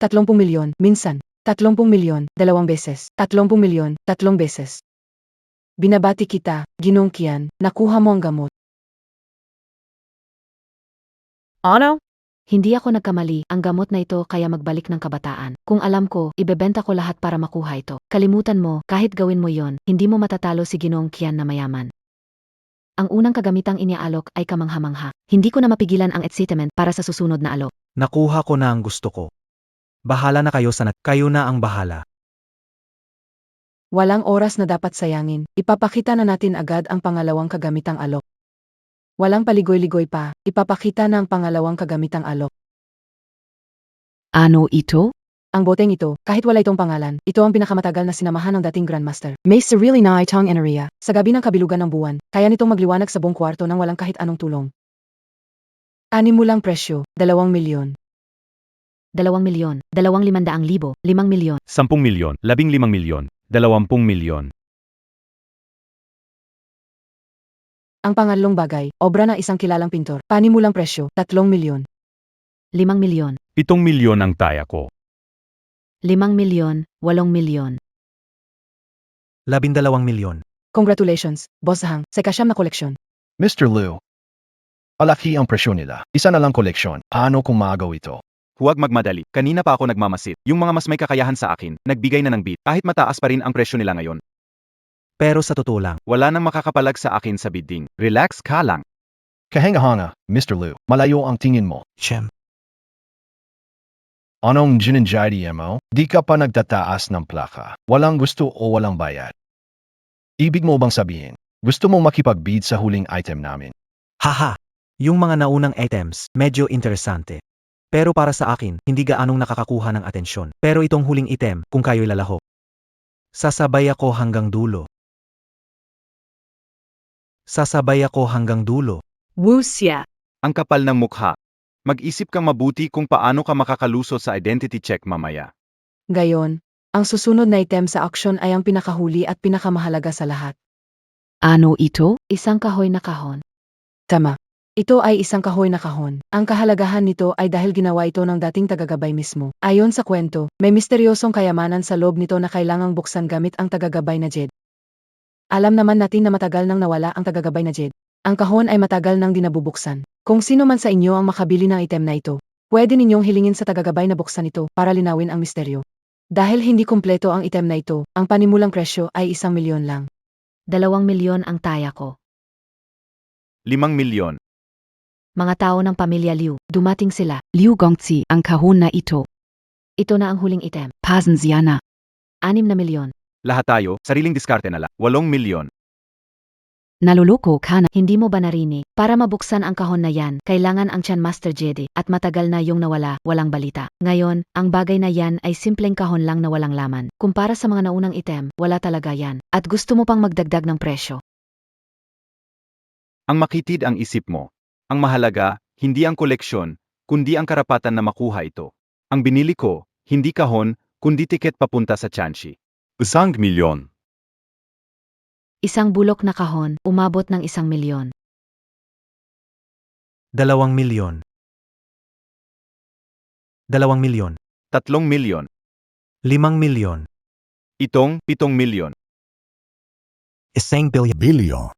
30 milyon, minsan. 30 milyon, 2 beses. 30 milyon, 3 beses. Binabati kita, Ginong Kian, nakuha mo ang gamot. Ano? Hindi ako nagkamali, ang gamot na ito kaya magbalik ng kabataan. Kung alam ko, ibebenta ko lahat para makuha ito. Kalimutan mo, kahit gawin mo yon, hindi mo matatalo si Ginoong Kian na mayaman. Ang unang kagamitang iniaalok ay kamangha-mangha. Hindi ko na mapigilan ang excitement para sa susunod na alok. Nakuha ko na ang gusto ko. Bahala na kayo kayo na ang bahala. Walang oras na dapat sayangin. Ipapakita na natin agad ang pangalawang kagamitang alok. Walang paligoy-ligoy pa, ipapakita na ang pangalawang kagamitang alok. Ano ito? Ang boteng ito, kahit wala itong pangalan, ito ang pinakamatagal na sinamahan ng dating Grandmaster. May sarili na itong enerhiya. Sa gabi ng kabilugan ng buwan, kaya nitong magliwanag sa buong kwarto nang walang kahit anong tulong. 6 mo lang presyo, 2 milyon. 2 milyon, 200,000, 5 milyon. 10 milyon. 15 milyon. 20 milyon. Ang pangalong bagay, obra ng isang kilalang pintor. Panimulang presyo, 3 milyon. 5 milyon, 7 milyon ang taya ko. 5 milyon, 8 milyon. 12 milyon. Congratulations, Boss Hang, sa ikasyam na koleksyon. Mr. Liu, alaki ang presyo nila. Isa na lang koleksyon. Paano kung maagaw ito? Huwag magmadali. Kanina pa ako nagmamasid. Yung mga mas may kakayahan sa akin, nagbigay na ng bid. Kahit mataas pa rin ang presyo nila ngayon. Pero sa totoo lang, Wala nang makakapalag sa akin sa bidding. Relax ka lang. Kahanga-hanga, Mr. Liu. Malayo ang tingin mo. Shem, Anong ginanjay mo? Di ka pa nagtataas ng plaka. Walang gusto o walang bayad. Ibig mo bang sabihin, gusto mong makipag-bid sa huling item namin? haha, yung mga naunang items, medyo interesante. Pero para sa akin, hindi gaanong nakakakuha ng atensyon. Pero itong huling item, kung kayo'y lalahok. Sasabay ako hanggang dulo. Sasabay ako hanggang dulo. Wuxia. Ang kapal ng mukha. Mag-isip kang mabuti kung paano ka makakalusot sa identity check mamaya. Gayon, ang susunod na item sa auction ay ang pinakahuli at pinakamahalaga sa lahat. Ano ito? Isang kahoy na kahon. Tama. Ito ay isang kahoy na kahon. Ang kahalagahan nito ay dahil ginawa ito ng dating tagagabay mismo. Ayon sa kwento, may misteryosong kayamanan sa loob nito na kailangang buksan gamit ang tagagabay na Jed. Alam naman natin na matagal nang nawala ang tagagabay na Jed. Ang kahon ay matagal nang dinabubuksan. Kung sino man sa inyo ang makabili ng item na ito, pwede ninyong hilingin sa tagagabay na buksan ito para linawin ang misteryo. Dahil hindi kumpleto ang item na ito, ang panimulang presyo ay 1 milyon lang. 2 milyon ang taya ko. 5 milyon. Mga tao ng pamilya Liu, dumating sila. Liu Gongzi, ang kahon na ito. Ito na ang huling item. Pasen siya na. 6 na milyon. Lahat tayo, sariling diskarte na lang. 8 milyon. Naluloko ka na. Hindi mo ba narinig? Para mabuksan ang kahon na yan, kailangan ang Chan Master Jedi at matagal na yung nawala, walang balita. Ngayon, ang bagay na yan ay simpleng kahon lang na walang laman. Kumpara sa mga naunang item, wala talaga yan. At gusto mo pang magdagdag ng presyo. Ang makitid ang isip mo. Ang mahalaga, hindi ang koleksyon, kundi ang karapatan na makuha ito. Ang binili ko, hindi kahon, kundi tiket papunta sa Chanchi. 1 milyon. Isang bulok na kahon, umabot ng 1 milyon. 2 milyon. 2 milyon. 3 milyon. 5 milyon. Itong 7 milyon. 1 bilyon. Bilyo.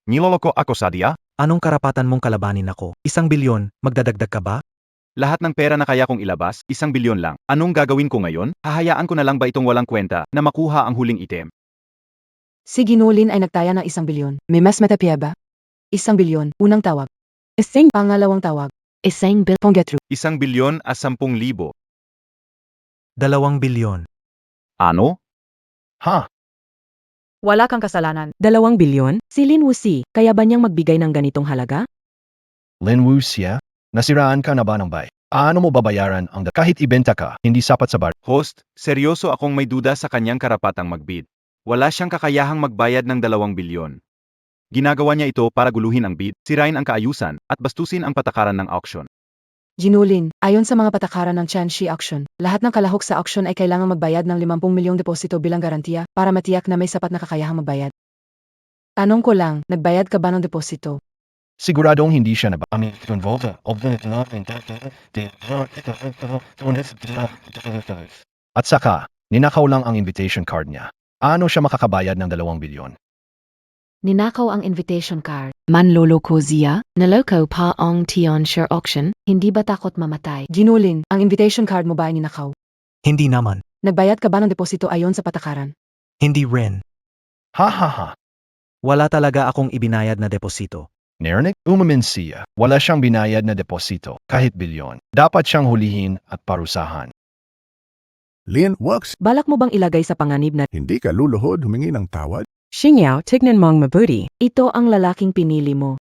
Niloloko ako sa dia? Anong karapatan mong kalabanin ako? 1 bilyon, magdadagdag ka ba? Lahat ng pera na kaya kong ilabas, 1 bilyon lang. Anong gagawin ko ngayon? Hahayaan ko na lang ba itong walang kwenta na makuha ang huling item? Si Ginulin ay nagtaya ng 1 bilyon. May mas matapya ba? 1 bilyon, unang tawag. Isang Pangalawang tawag. Isang bil Ponggetru. 1 bilyon at 10,000. 2 bilyon. Ano? Ha? Wala kang kasalanan. 2 bilyon? Si Lin Wuxi, kaya ba niyang magbigay ng ganitong halaga? Lin Wuxia, nasiraan ka na ba ng bay? Paano mo babayaran kahit ibenta ka, hindi sapat sa bar? Host, seryoso akong may duda sa kanyang karapatang magbid. Wala siyang kakayahang magbayad ng 2 bilyon. Ginagawa niya ito para guluhin ang bid, sirain ang kaayusan, at bastusin ang patakaran ng auction. Ginulin, ayon sa mga patakaran ng Tianxi Auction, lahat ng kalahok sa auction ay kailangang magbayad ng 50 milyong deposito bilang garantiya para matiyak na may sapat na kakayahang magbayad. Tanong ko lang, nagbayad ka ba ng deposito? Siguradong hindi siya na ba? At saka, ninakaw lang ang invitation card niya. Ano siya makakabayad ng 2 bilyon? Ninakaw ang invitation card. Manloloko ziya? Naloko pa ang Tianxi auction? Hindi ba takot mamatay? Ginulin, ang invitation card mo ba ay ninakaw? Hindi naman. Nagbayad ka ba ng deposito ayon sa patakaran? Hindi rin. Ha ha ha. Wala talaga akong ibinayad na deposito. Narinig? Umamin siya. Wala siyang binayad na deposito, kahit bilyon. Dapat siyang hulihin at parusahan. Lin Wuxi, Balak mo bang ilagay sa panganib na hindi ka luluhod humingi ng tawad? Xingyao, tignan mong mabuti. ito ang lalaking pinili mo?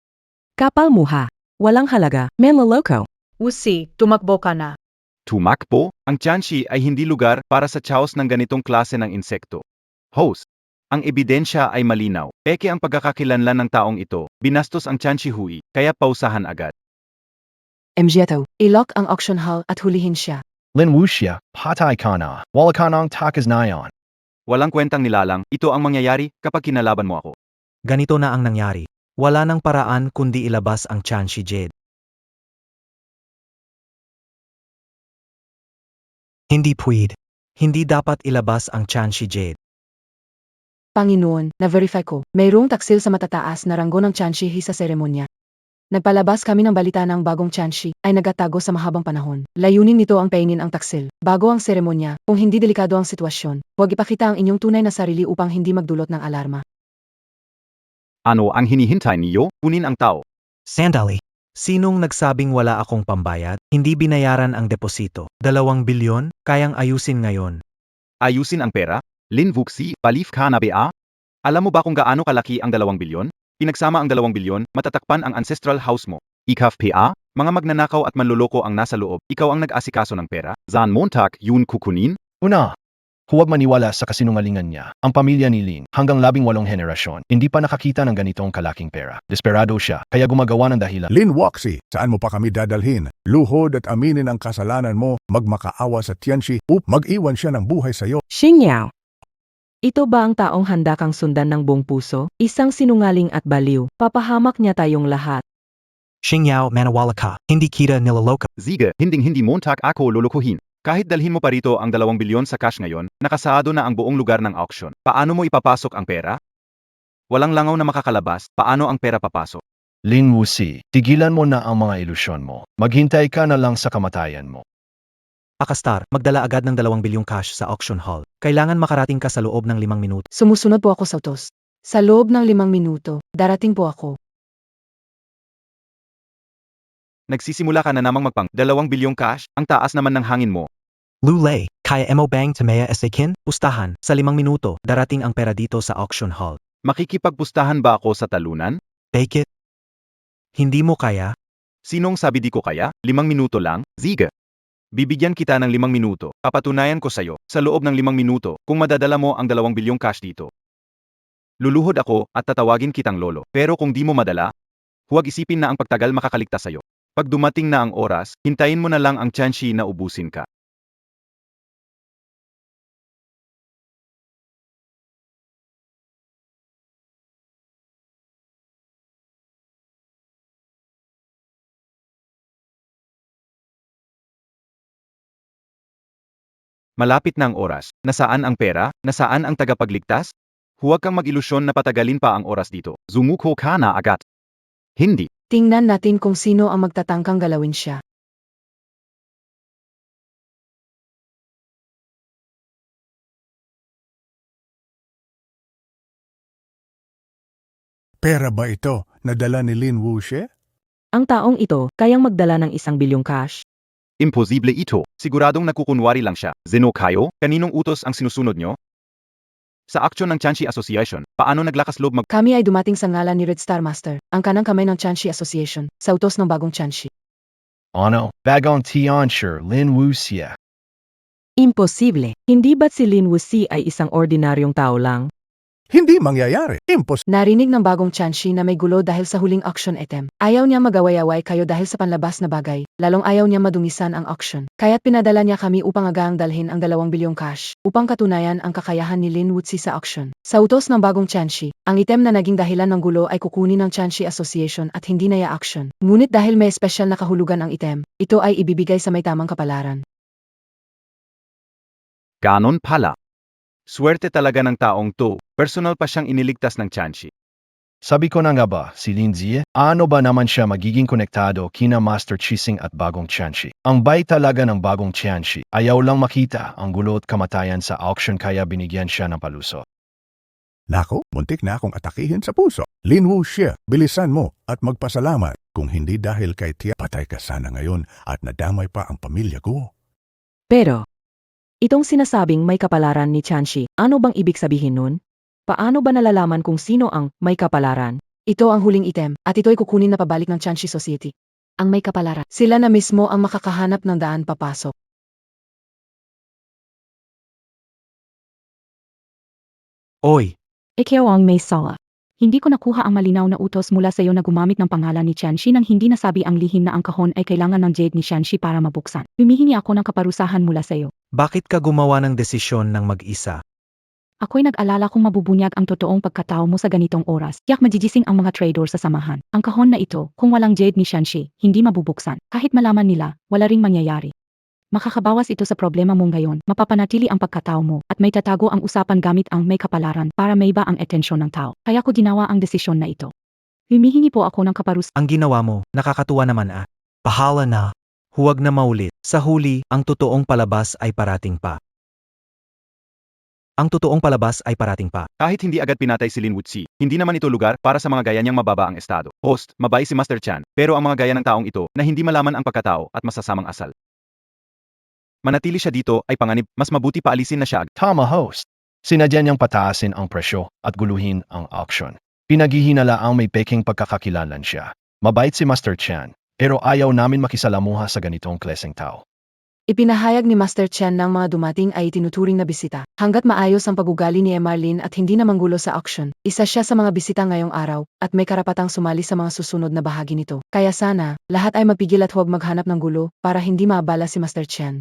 Kapal muha. Walang halaga. Manloloko. Wuxi, tumakbo ka na. Tumakbo? Ang Tianxi ay hindi lugar para sa chaos ng ganitong klase ng insekto. Host, ang ebidensya ay malinaw. Peke ang pagkakakilanlan ng taong ito. Binastos ang Tianxi Hui, kaya pausahan agad. MGeto, ilok ang auction hall at hulihin siya. Lin Wuxia, patay ka na. Wala ka nang takas na yon. Walang kwentang nilalang, ito ang mangyayari kapag kinalaban mo ako. Ganito na ang nangyari. Wala nang paraan kundi ilabas ang Tianxi Jade. Hindi pwede. Hindi dapat ilabas ang Tianxi Jade. Panginoon, na-verify ko, mayroong taksil sa matataas na ranggo ng Tianxi sa seremonya. Nagpalabas kami ng balita ng bagong Tianxi ay nagatago sa mahabang panahon. Layunin nito ang painin ang taksil. Bago ang seremonya, kung hindi delikado ang sitwasyon, huwag ipakita ang inyong tunay na sarili upang hindi magdulot ng alarma. Ano ang hinihintay niyo? Kunin ang tao. Sandali. Sinong nagsabing wala akong pambayad? Hindi binayaran ang deposito. 2 bilyon? Kayang ayusin ngayon. Ayusin ang pera? Lin Wuxi, palif ka na ba? Alam mo ba kung gaano kalaki ang 2 bilyon? Pinagsama ang 2 bilyon, matatakpan ang ancestral house mo. Ikaf PA, mga magnanakaw at manluloko ang nasa loob, ikaw ang nag-asikaso ng pera. Zan Montag, yun kukunin? Una, huwag maniwala sa kasinungalingan niya. Ang pamilya ni Ling, hanggang 18 henerasyon, hindi pa nakakita ng ganitong kalaking pera. Desperado siya, kaya gumagawa ng dahilan. Lin Wuxi, saan mo pa kami dadalhin? Luhod at aminin ang kasalanan mo, magmakaawa sa Tianxi, mag-iwan siya ng buhay sa'yo. Xingyao. Ito ba ang taong handa kang sundan ng buong puso? Isang sinungaling at baliw. Papahamak niya tayong lahat. Xingyao, manawala ka. Hindi kita niloloka. Ziga, hindi Montag ako lulukuhin. Kahit dalhin mo pa rito ang 2 bilyon sa cash ngayon, nakasado na ang buong lugar ng auction. Paano mo ipapasok ang pera? Walang langaw na makakalabas, paano ang pera papasok? Lin Wuxi, tigilan mo na ang mga ilusyon mo. Maghintay ka na lang sa kamatayan mo. Akastar, magdala agad ng 2 bilyong cash sa auction hall. Kailangan makarating ka sa loob ng 5 minuto. Sumusunod po ako sa utos. Sa loob ng 5 minuto, darating po ako. Nagsisimula ka na namang magpang 2 bilyong cash, ang taas naman ng hangin mo. Lulay, kaya mo bang tamaya esekin? Pustahan, sa 5 minuto, darating ang pera dito sa auction hall. Makikipagpustahan ba ako sa talunan? Take it. Hindi mo kaya? Sinong sabi di ko kaya? 5 minuto lang? Ziga. Bibigyan kita ng 5 minuto. Papatunayan ko sa'yo, sa loob ng 5 minuto, kung madadala mo ang 2 bilyong cash dito. Luluhod ako at tatawagin kitang lolo. Pero kung di mo madala, huwag isipin na ang pagtagal makakaligtas sa'yo. Pag dumating na ang oras, hintayin mo na lang ang Tianxi na ubusin ka. Malapit na ang oras. Nasaan ang pera? Nasaan ang tagapagligtas? Huwag kang mag-ilusyon na patagalin pa ang oras dito. Zumuko ka na agad. Hindi. Tingnan natin kung sino ang magtatangkang galawin siya. Pera ba ito na dala ni Lin Wuxie? Ang taong ito, kayang magdala ng 1 bilyong cash. Imposible ito. Siguradong nakukunwari lang siya. Zeno kayo? Kaninong utos ang sinusunod nyo? Sa aksyon ng Chanshi Association, paano naglakas loob Kami ay dumating sa ngalan ni Red Star Master, ang kanang kamay ng Chanshi Association, sa utos ng bagong Chanshi. Ano, bagong Tianshi Lin Wuxie. Imposible. Hindi ba't si Lin Wuxi ay isang ordinaryong tao lang? Hindi mangyayari. Narinig ng bagong Chanshi na may gulo dahil sa huling auction item. Ayaw niya magaway-away kayo dahil sa panlabas na bagay, lalong ayaw niya madungisan ang auction. Kaya't pinadala niya kami upang agaang dalhin ang 2 bilyong cash, upang katunayan ang kakayahan ni Lin Wuxi sa auction. Sa utos ng bagong Chanshi, ang item na naging dahilan ng gulo ay kukunin ng Chanshi Association at hindi na auction. Ngunit dahil may espesyal na kahulugan ang item, ito ay ibibigay sa may tamang kapalaran. Ganon pala. Swerte talaga ng taong to. Personal pa siyang iniligtas ng Chanshi. Sabi ko na nga ba, si Lin Zie, ano ba naman siya magiging konektado kina Master Chising at bagong Chanshi? Ang bay talaga ng bagong Chanshi, ayaw lang makita ang gulo at kamatayan sa auction kaya binigyan siya ng palusot. Nako, muntik na akong atakihin sa puso. Lin Wuxie, bilisan mo at magpasalamat. Kung hindi dahil kay Tia, patay ka sana ngayon at nadamay pa ang pamilya ko. Pero, itong sinasabing may kapalaran ni Chanshi, ano bang ibig sabihin nun? Paano ba nalalaman kung sino ang may kapalaran? Ito ang huling item, at ito'y kukunin na pabalik ng Chanshi Society. Ang may kapalaran. Sila na mismo ang makakahanap ng daan papasok. Oy, Ikaw ang may sala. Hindi ko nakuha ang malinaw na utos mula sa iyo na gumamit ng pangalan ni Chanshi nang hindi nasabi ang lihim na ang kahon ay kailangan ng jade ni Chanshi para mabuksan. Humihingi ako ng kaparusahan mula sa iyo. bakit ka gumawa ng desisyon ng mag-isa? Ako'y nag-alala kung mabubunyag ang totoong pagkatao mo sa ganitong oras. Tiyak majigising ang mga trader sa samahan. Ang kahon na ito, kung walang jade ni Chanshi, hindi mabubuksan. Kahit malaman nila, wala ring mangyayari. Makakabawas ito sa problema mo ngayon, mapapanatili ang pagkatao mo, at may tatago ang usapan gamit ang may kapalaran para maiba ang atensyon ng tao. Kaya ko ginawa ang desisyon na ito. Humihingi po ako ng kaparusahan. Ang ginawa mo, nakakatuwa naman ah. Pahala na. Huwag na maulit. Sa huli, ang totoong palabas ay parating pa. Ang totoong palabas ay parating pa. Kahit hindi agad pinatay si Lin Wuxi, hindi naman ito lugar para sa mga gaya niyang mababa ang estado. Host, mabait si Master Chan, pero ang mga gaya ng taong ito na hindi malaman ang pagkatao at masasamang asal. Manatili siya dito ay panganib, mas mabuti paalisin na siya. Tama host. Sinadya niyang pataasin ang presyo at guluhin ang auction. Pinaghihinala ang may peking pagkakakilanlan siya. Mabait si Master Chan, pero ayaw namin makisalamuha sa ganitong klaseng tao. Ipinahayag ni Master Chen ng mga dumating ay tinuturing na bisita. Hanggat maayos ang pagugali ni Emarlin at hindi na manggulo sa auction, isa siya sa mga bisita ngayong araw at may karapatang sumali sa mga susunod na bahagi nito. Kaya sana, lahat ay mapigil at huwag maghanap ng gulo para hindi maabala si Master Chen.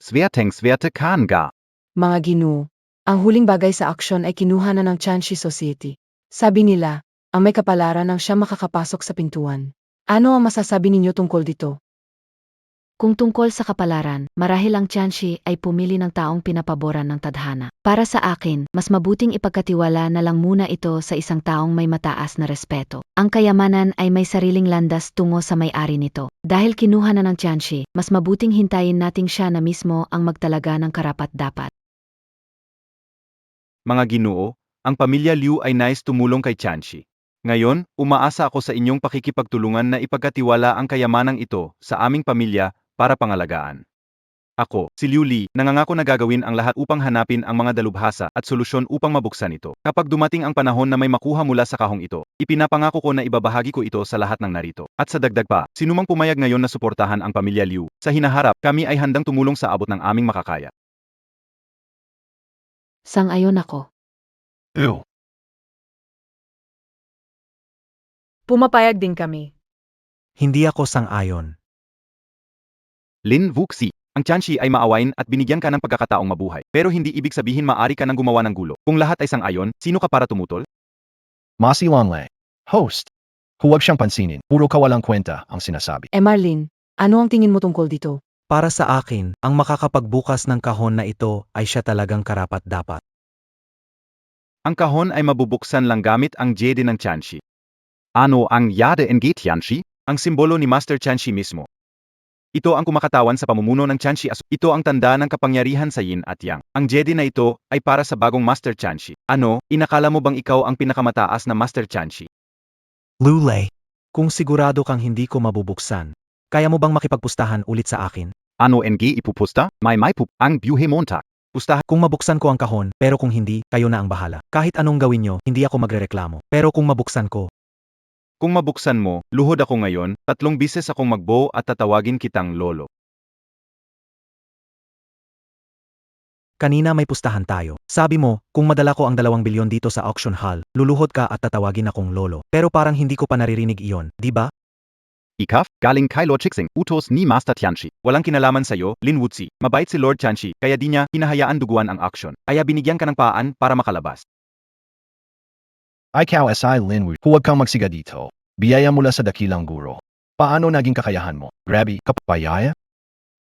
Swerte ka. Mga ginoo, ang huling bagay sa auction ay kinuha na ng Chanshi Society. Sabi nila, ang may kapalaran ang siya makakapasok sa pintuan. Ano ang masasabi ninyo tungkol dito? Kung tungkol sa kapalaran, marahil ang Chanshi ay pumili ng taong pinapaboran ng tadhana. Para sa akin, mas mabuting ipagkatiwala na lang muna ito sa isang taong may mataas na respeto. Ang kayamanan ay may sariling landas tungo sa may-ari nito. Dahil kinuha na ng Chanshi, mas mabuting hintayin nating siya na mismo ang magtalaga ng karapat-dapat. Mga ginoo, ang pamilya Liu ay nais tumulong kay Chanshi. Ngayon, umaasa ako sa inyong pakikipagtulungan na ipagkatiwala ang kayamanang ito sa aming pamilya para pangalagaan. Ako, si Liu Li, nangangako na gagawin ang lahat upang hanapin ang mga dalubhasa at solusyon upang mabuksan ito. Kapag dumating ang panahon na may makuha mula sa kahong ito, ipinapangako ko na ibabahagi ko ito sa lahat ng narito. At sa dagdag pa, sinumang pumayag ngayon na suportahan ang pamilya Liu, sa hinaharap, kami ay handang tumulong sa abot ng aming makakaya. Sang-ayon ako. Ew. Pumapayag din kami. Hindi ako sang-ayon. Lin Wuxi, ang Chanshi ay maawain at binigyan ka ng pagkakataong mabuhay. Pero hindi ibig sabihin maaari ka nang gumawa ng gulo. Kung lahat ay sang-ayon, sino ka para tumutol? Masi Longley. Host. Huwag siyang pansinin. Puro kawalang kwenta ang sinasabi. Emarlin, ano ang tingin mo tungkol dito? Para sa akin, ang makakapagbukas ng kahon na ito ay siya talagang karapat-dapat. Ang kahon ay mabubuksan lang gamit ang Jedi ng Tianxi. Ano ang Yade ng Tianxi? Ang simbolo ni Master Tianxi mismo. Ito ang kumakatawan sa pamumuno ng Tianxi. Ito ang tanda ng kapangyarihan sa Yin at Yang. Ang Jedi na ito ay para sa bagong Master Tianxi. Ano, inakala mo bang ikaw ang pinakamataas na Master Tianxi? Lulay, kung sigurado kang hindi ko mabubuksan, kaya mo bang makipagpustahan ulit sa akin? Ano NG ipupusta? May pup ang Buhe Monta. Pustahan. Kung mabuksan ko ang kahon, pero kung hindi, kayo na ang bahala. Kahit anong gawin nyo, hindi ako magrereklamo. Pero kung mabuksan ko, Kung mabuksan mo, luhod ako ngayon, 3 bises akong magbo at tatawagin kitang lolo. kanina may pustahan tayo. Sabi mo, kung madala ko ang 2 bilyon dito sa auction hall, luluhod ka at tatawagin akong lolo. Pero parang hindi ko pa naririnig iyon, di ba? Ikaf, galing kay Lord Chixing, utos ni Master Tianxi. Walang kinalaman sa'yo, Lin Wuzi. Mabait si Lord Tianxi, kaya di niya hinahayaan duguan ang auction. Kaya binigyan ka ng paan para makalabas. Ikaw SI Linwood, huwag kang magsiga dito. Biyaya mula sa dakilang guro. Paano naging kakayahan mo? Grabe, kapayaya?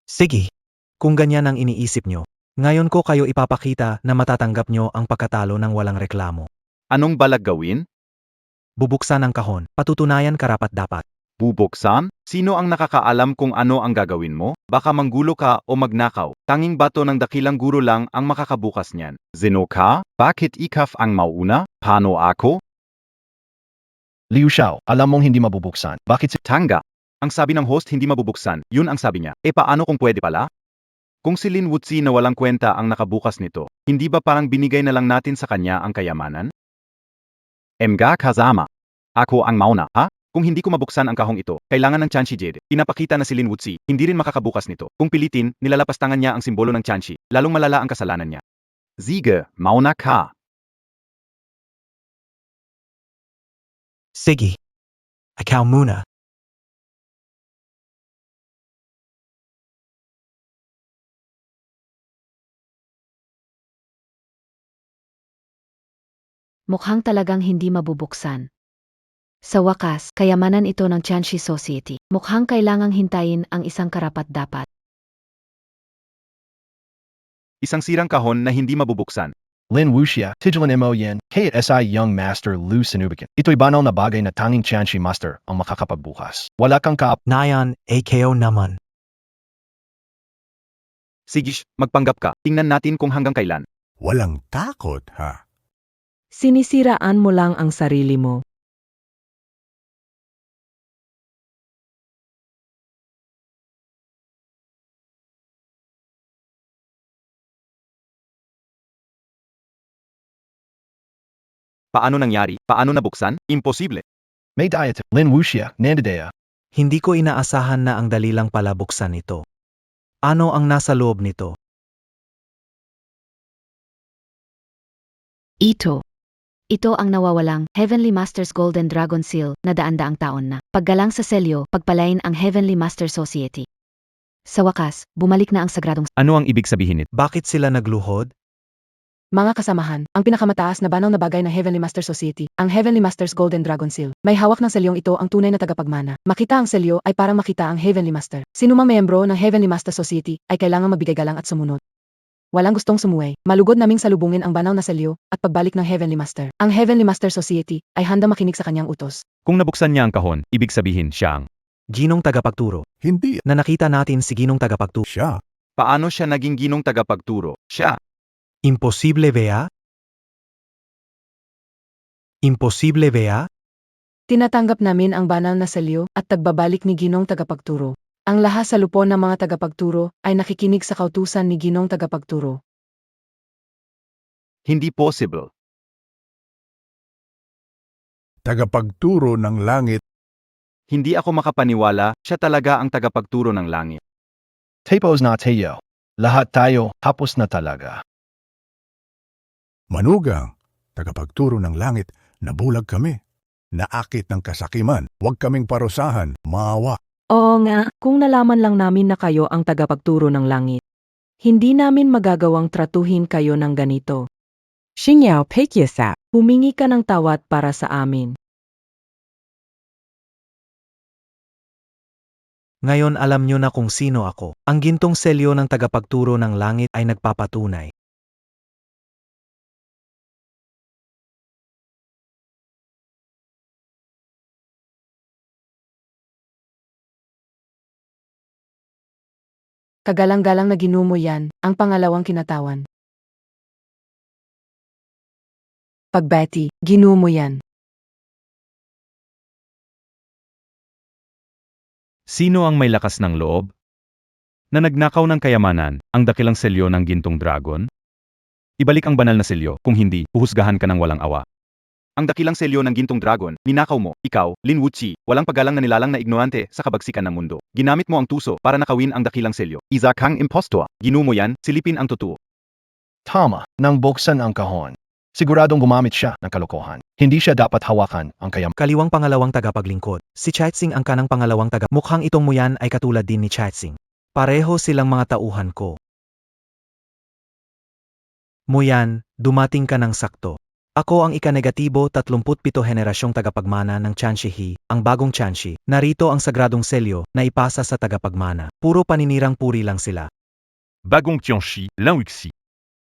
Sige. Kung ganyan ang iniisip nyo, ngayon ko kayo ipapakita na matatanggap nyo ang pagkatalo ng walang reklamo. Anong balag gawin? Bubuksan ang kahon, patutunayan karapat-dapat. Bubuksan? Sino ang nakakaalam kung ano ang gagawin mo? Baka manggulo ka o magnakaw. Tanging bato ng dakilang guro lang ang makakabukas niyan. Zeno ka? Bakit ikaf ang mauna? Paano ako? Liu Xiao, alam mong hindi mabubuksan. Bakit si Tanga. Ang sabi ng host hindi mabubuksan, yun ang sabi niya. E paano kung pwede pala? Kung si Lin Wuzi na walang kwenta ang nakabukas nito, hindi ba parang binigay na lang natin sa kanya ang kayamanan? Mga kasama. Ako ang mauna, ha? Kung hindi ko mabuksan ang kahong ito, kailangan ng Tianxi Jedi. Pinapakita na si Lin Wuzi, hindi rin makakabukas nito. Kung pilitin, nilalapastangan niya ang simbolo ng Tianxi, lalong malala ang kasalanan niya. Sige, mauna ka. Sige. Ikaw muna. Mukhang talagang hindi mabubuksan. Sa wakas, kayamanan ito ng Tianxi Society. Mukhang kailangang hintayin ang isang karapat-dapat. Isang sirang kahon na hindi mabubuksan. Lin Wuxia, Tijulan Mo Yen, KSI Young Master Lu Sinubican. Ito'y banal na bagay na tanging Tianxi Master ang makakapagbukas. Wala kang kaap. Nayan, AKO naman. Sige, magpanggap ka. Tingnan natin kung hanggang kailan. Walang takot, ha? Sinisiraan mo lang ang sarili mo. Paano nangyari? Paano nabuksan? Imposible. May diet. Lin Wuxia, Nandadea. Hindi ko inaasahan na ang dali lang pala buksan ito. Ano ang nasa loob nito? Ito. Ito ang nawawalang Heavenly Master's Golden Dragon Seal na daan-daang taon na. Paggalang sa selyo, pagpalain ang Heavenly Master Society. Sa wakas, bumalik na ang sagradong Ano ang ibig sabihin nito? Bakit sila nagluhod? Mga kasamahan, ang pinakamataas na banal na bagay ng Heavenly Master Society, ang Heavenly Master's Golden Dragon Seal. May hawak ng selyong ito ang tunay na tagapagmana. Makita ang selyo ay parang makita ang Heavenly Master. Sinumang miyembro ng Heavenly Master Society ay kailangang magbigay galang at sumunod. Walang gustong sumuway. Malugod naming salubungin ang banal na selyo at pagbalik ng Heavenly Master. Ang Heavenly Master Society ay handang makinig sa kanyang utos. Kung nabuksan niya ang kahon, ibig sabihin siya ang Ginong tagapagturo. Hindi Na nakita natin si Ginong tagapagturo. siya. Paano siya naging ginong tagapagturo? Siya. Imposible vea? Imposible vea? Tinatanggap namin ang banal na selyo at tagbabalik ni Ginong tagapagturo. Ang lahat sa lupon ng mga tagapagturo ay nakikinig sa kautusan ni Ginong tagapagturo. Hindi possible. Tagapagturo ng langit. Hindi ako makapaniwala, siya talaga ang tagapagturo ng langit. Tapos na tayo. Lahat tayo, tapos na talaga. Manugang, tagapagturo ng langit, nabulag kami. Naakit ng kasakiman, huwag kaming parusahan, maawa. Oo nga, kung nalaman lang namin na kayo ang tagapagturo ng langit. Hindi namin magagawang tratuhin kayo ng ganito. Xingyao Pekyasa. Humingi ka ng tawad para sa amin. Ngayon alam nyo na kung sino ako. Ang gintong selyo ng tagapagturo ng langit ay nagpapatunay. Kagalang-galang na ginumo yan, ang pangalawang kinatawan. Pag Betty, ginumo yan. Sino ang may lakas ng loob? Na nagnakaw ng kayamanan, ang dakilang selyo ng gintong dragon? Ibalik ang banal na selyo, kung hindi, huhusgahan ka ng walang awa. Ang dakilang selyo ng gintong dragon, ninakaw mo, ikaw, Lin Wuchi, walang paggalang na nilalang na ignorante sa kabagsikan ng mundo. Ginamit mo ang tuso para nakawin ang dakilang selyo. Isa kang impostor. Ginumo yan, silipin ang totoo. Tama, nang buksan ang kahon. Siguradong gumamit siya ng kalokohan. Hindi siya dapat hawakan ang kayamanan. Kaliwang pangalawang tagapaglingkod. Si Chaitsing ang kanang pangalawang taga. Mukhang itong Muyan ay katulad din ni Chaitsing. Pareho silang mga tauhan ko. Muyan, dumating ka ng sakto. Ako ang ika-negatibo 37 henerasyong tagapagmana ng Chanshihi, ang bagong Chanshi. Narito ang sagradong selyo na ipasa sa tagapagmana. Puro paninirang puri lang sila. Bagong Tianshi, Lanwixi.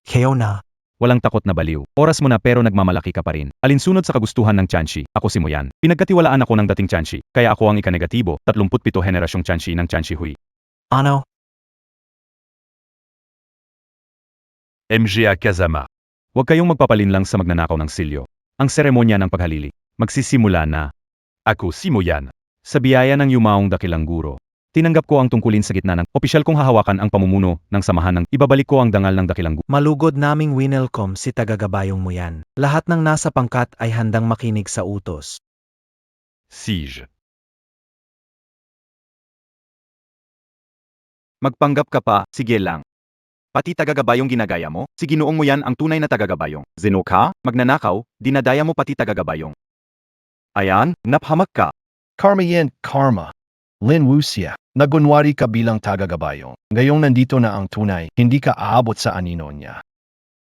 Keo na. Walang takot na baliw. Oras mo na pero nagmamalaki ka pa rin. Alinsunod sa kagustuhan ng Chanshi, ako si Muyan. Pinagkatiwalaan ako ng dating Chanshi, kaya ako ang ika-negatibo 37 henerasyong Chanshi ng Chanshi Hui. Ano? MGA Kazama. Huwag kayong magpapalinlang sa magnanakaw ng silyo. Ang seremonya ng paghalili. Magsisimula na. Ako si Muyan. Sa biyaya ng yumaong dakilang guro. Tinanggap ko ang tungkulin sa gitna ng opisyal kong hahawakan ang pamumuno ng samahan ng ibabalik ko ang dangal ng dakilang guro. Malugod naming winelcome si tagagabayong Muyan. Lahat ng nasa pangkat ay handang makinig sa utos. Siege. Magpanggap ka pa, sige lang. Pati tagagabayong ginagaya mo, si Ginoong mo yan ang tunay na tagagabayong. Zeno ka, magnanakaw, dinadaya mo pati tagagabayong. Ayan, naphamak ka. Karma yan, karma. Lin Wuxia, nagunwari ka bilang tagagabayong. Ngayong nandito na ang tunay, hindi ka aabot sa anino niya.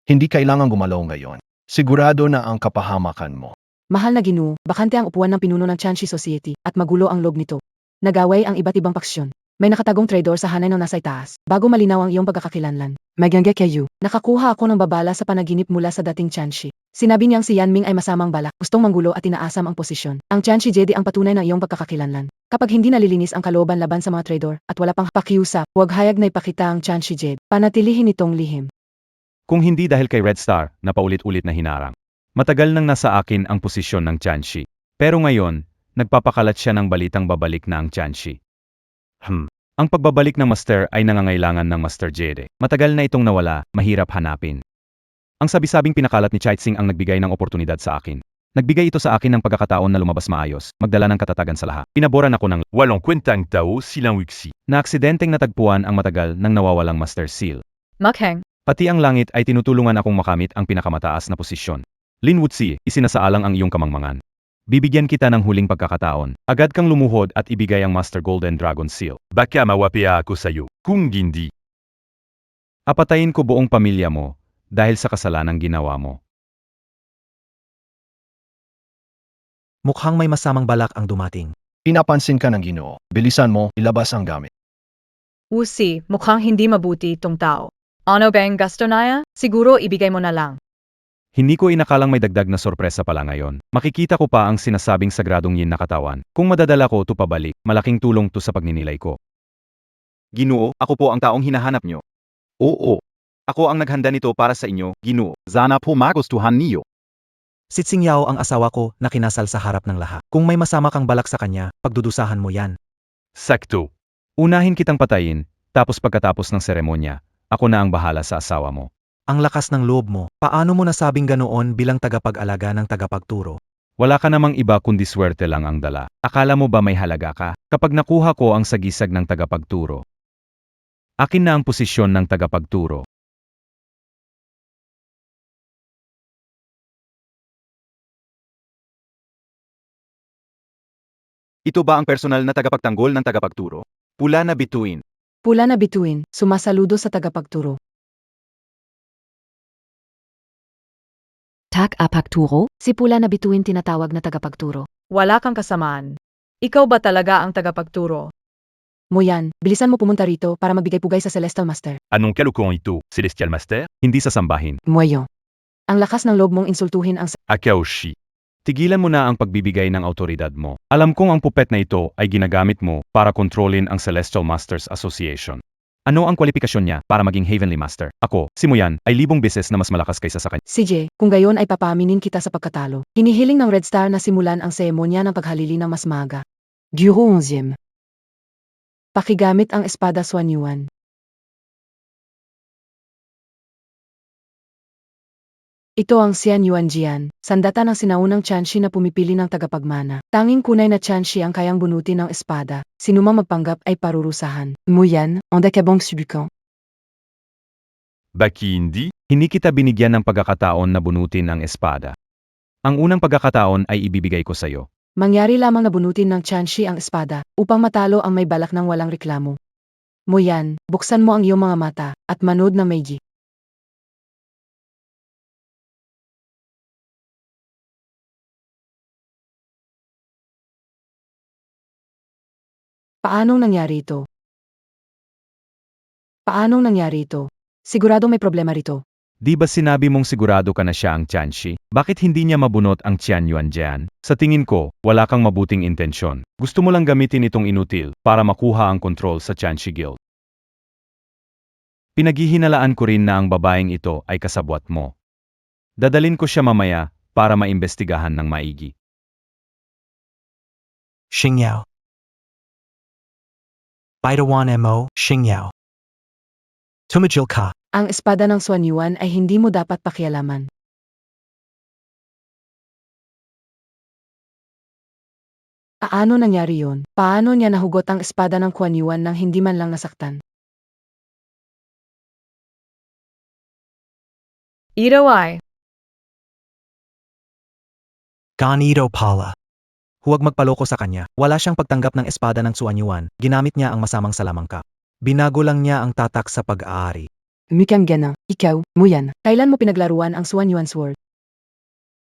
Hindi kailangan gumalaw ngayon. Sigurado na ang kapahamakan mo. Mahal na Ginoo, bakante ang upuan ng pinuno ng Chanshi Society at magulo ang loob nito. Nagaway ang iba't ibang paksyon. May nakatagong traidor sa hanay ng nasa itaas. Bago malinaw ang iyong pagkakakilanlan. Magyangge kayo. Nakakuha ako ng babala sa panaginip mula sa dating Chanshi. Sinabi niyang si Yanming ay masamang balak, gustong manggulo at inaasam ang posisyon. Ang Chanshi Jedi ang patunay ng iyong pagkakakilanlan. Kapag hindi nalilinis ang kalooban laban sa mga traidor at wala pang pakiusap, huwag hayag na ipakita ang Chanshi Jedi. Panatilihin itong lihim. Kung hindi dahil kay Red Star, na paulit-ulit na hinarang. Matagal nang nasa akin ang posisyon ng Chanshi. Pero ngayon, nagpapakalat siya ng balitang babalik na ang Chanshi. Ang pagbabalik ng Master ay nangangailangan ng Master Jedi. Matagal na itong nawala, mahirap hanapin. Ang sabi-sabing pinakalat ni Chaitsing ang nagbigay ng oportunidad sa akin. Nagbigay ito sa akin ng pagkakataon na lumabas maayos, magdala ng katatagan sa lahat. Pinaboran ako ng walong kwentang tao silang wiksi. Na aksidenteng natagpuan ang matagal ng nawawalang Master Seal. Makheng, Pati ang langit ay tinutulungan akong makamit ang pinakamataas na posisyon. Lin Wuxi, isinasaalang ang iyong kamangmangan. Bibigyan kita ng huling pagkakataon. Agad kang lumuhod at ibigay ang Master Golden Dragon Seal. Baka mawapia ako sa'yo, kung hindi. Apatayin ko buong pamilya mo, dahil sa kasalanang ginawa mo. Mukhang may masamang balak ang dumating. Pinapansin ka ng Ginoo. Bilisan mo, ilabas ang gamit. Wusi, mukhang hindi mabuti itong tao. Ano bang gusto naya? Siguro ibigay mo na lang. Hindi ko inakalang may dagdag na sorpresa pala ngayon. Makikita ko pa ang sinasabing sagradong yin na katawan. Kung madadala ko to pabalik, malaking tulong to sa pagninilay ko. Ginoo, ako po ang taong hinahanap nyo. Oo. Ako ang naghanda nito para sa inyo, Ginoo. Sana po magustuhan niyo. Si Tsing Yao ang asawa ko na kinasal sa harap ng lahat. Kung may masama kang balak sa kanya, pagdudusahan mo yan. Sakto. Unahin kitang patayin, tapos pagkatapos ng seremonya, ako na ang bahala sa asawa mo. Ang lakas ng loob mo, paano mo nasabing ganoon bilang tagapag-alaga ng tagapagturo? Wala ka namang iba kundi swerte lang ang dala. Akala mo ba may halaga ka? Kapag nakuha ko ang sagisag ng tagapagturo, akin na ang posisyon ng tagapagturo. Ito ba ang personal na tagapagtanggol ng tagapagturo? Pula na bituin. Pula na bituin, sumasaludo sa tagapagturo. Tagapagturo? Si Pula na bituin tinatawag na tagapagturo. Wala kang kasamaan. Ikaw ba talaga ang tagapagturo? Mo yan, bilisan mo pumunta rito para magbigay pugay sa Celestial Master. Anong kalukuhan ito, Celestial Master? Hindi sasambahin. Mueyo. Ang lakas ng loob mong insultuhin ang Akaoshi. Tigilan mo na ang pagbibigay ng autoridad mo. Alam kong ang pupet na ito ay ginagamit mo para kontrolin ang Celestial Masters Association. Ano ang kwalifikasyon niya para maging Heavenly Master? Ako, si Moyan, ay 1000 beses na mas malakas kaysa sa kanya. CJ, kung gayon ay papaaminin kita sa pagkatalo. Hinihiling ng Red Star na simulan ang seremonya ng paghalili ng mas maaga. Gyuro 11. Pakigamit ang espada Suanyuan. Ito ang Xian Yuan Jian, sandata ng sinaunang Tianxi na pumipili ng tagapagmana. Tanging kunay na Tianxi ang kayang bunutin ng espada. Sinumang magpanggap ay parurusahan. Muyan, on dekabong subukan. Baki hindi kita binigyan ng pagkakataon na bunutin ang espada. Ang unang pagkakataon ay ibibigay ko sa iyo. Mangyari lamang na bunutin ng Tianxi ang espada upang matalo ang may balak ng walang reklamo. Muyan, buksan mo ang iyong mga mata at manood ng Meiji. Paanong nangyari ito? Paanong nangyari ito? Siguradong may problema rito. Di ba sinabi mong sigurado ka na siya ang Tianxi? Bakit hindi niya mabunot ang Qian Yuan Jian? Sa tingin ko, wala kang mabuting intensyon. Gusto mo lang gamitin itong inutil para makuha ang kontrol sa Tianxi Guild. Pinaghihinalaan ko rin na ang babaeng ito ay kasabwat mo. Dadalin ko siya mamaya para maimbestigahan ng maigi. Xingyao. Baitawan mo, Xingyao. Tumajil ka. Ang espada ng Suanyuan ay hindi mo dapat pakialaman. Paano nangyari yon? Paano niya nahugot ang espada ng Kuanyuan nang hindi man lang nasaktan? Ito ay, Ganito pala. Huwag magpaloko sa kanya. Wala siyang pagtanggap ng espada ng Suanyuan. Ginamit niya ang masamang salamangka. Binago lang niya ang tatak sa pag-aari. Mukhang gana. Ikaw, Muyan, kailan mo pinaglaruan ang Suanyuan Sword?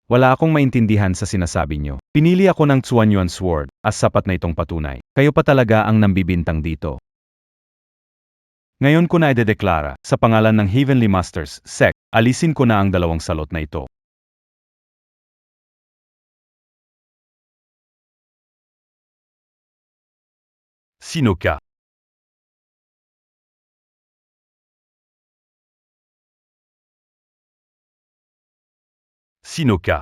Wala akong maintindihan sa sinasabi niyo. Pinili ako ng Xuanyuan Sword as sapat na itong patunay. Kayo pa talaga ang nambibintang dito. Ngayon ko na idedeklara, sa pangalan ng Heavenly Masters, Sect, alisin ko na ang dalawang salot na ito. Sino ka? Sino ka?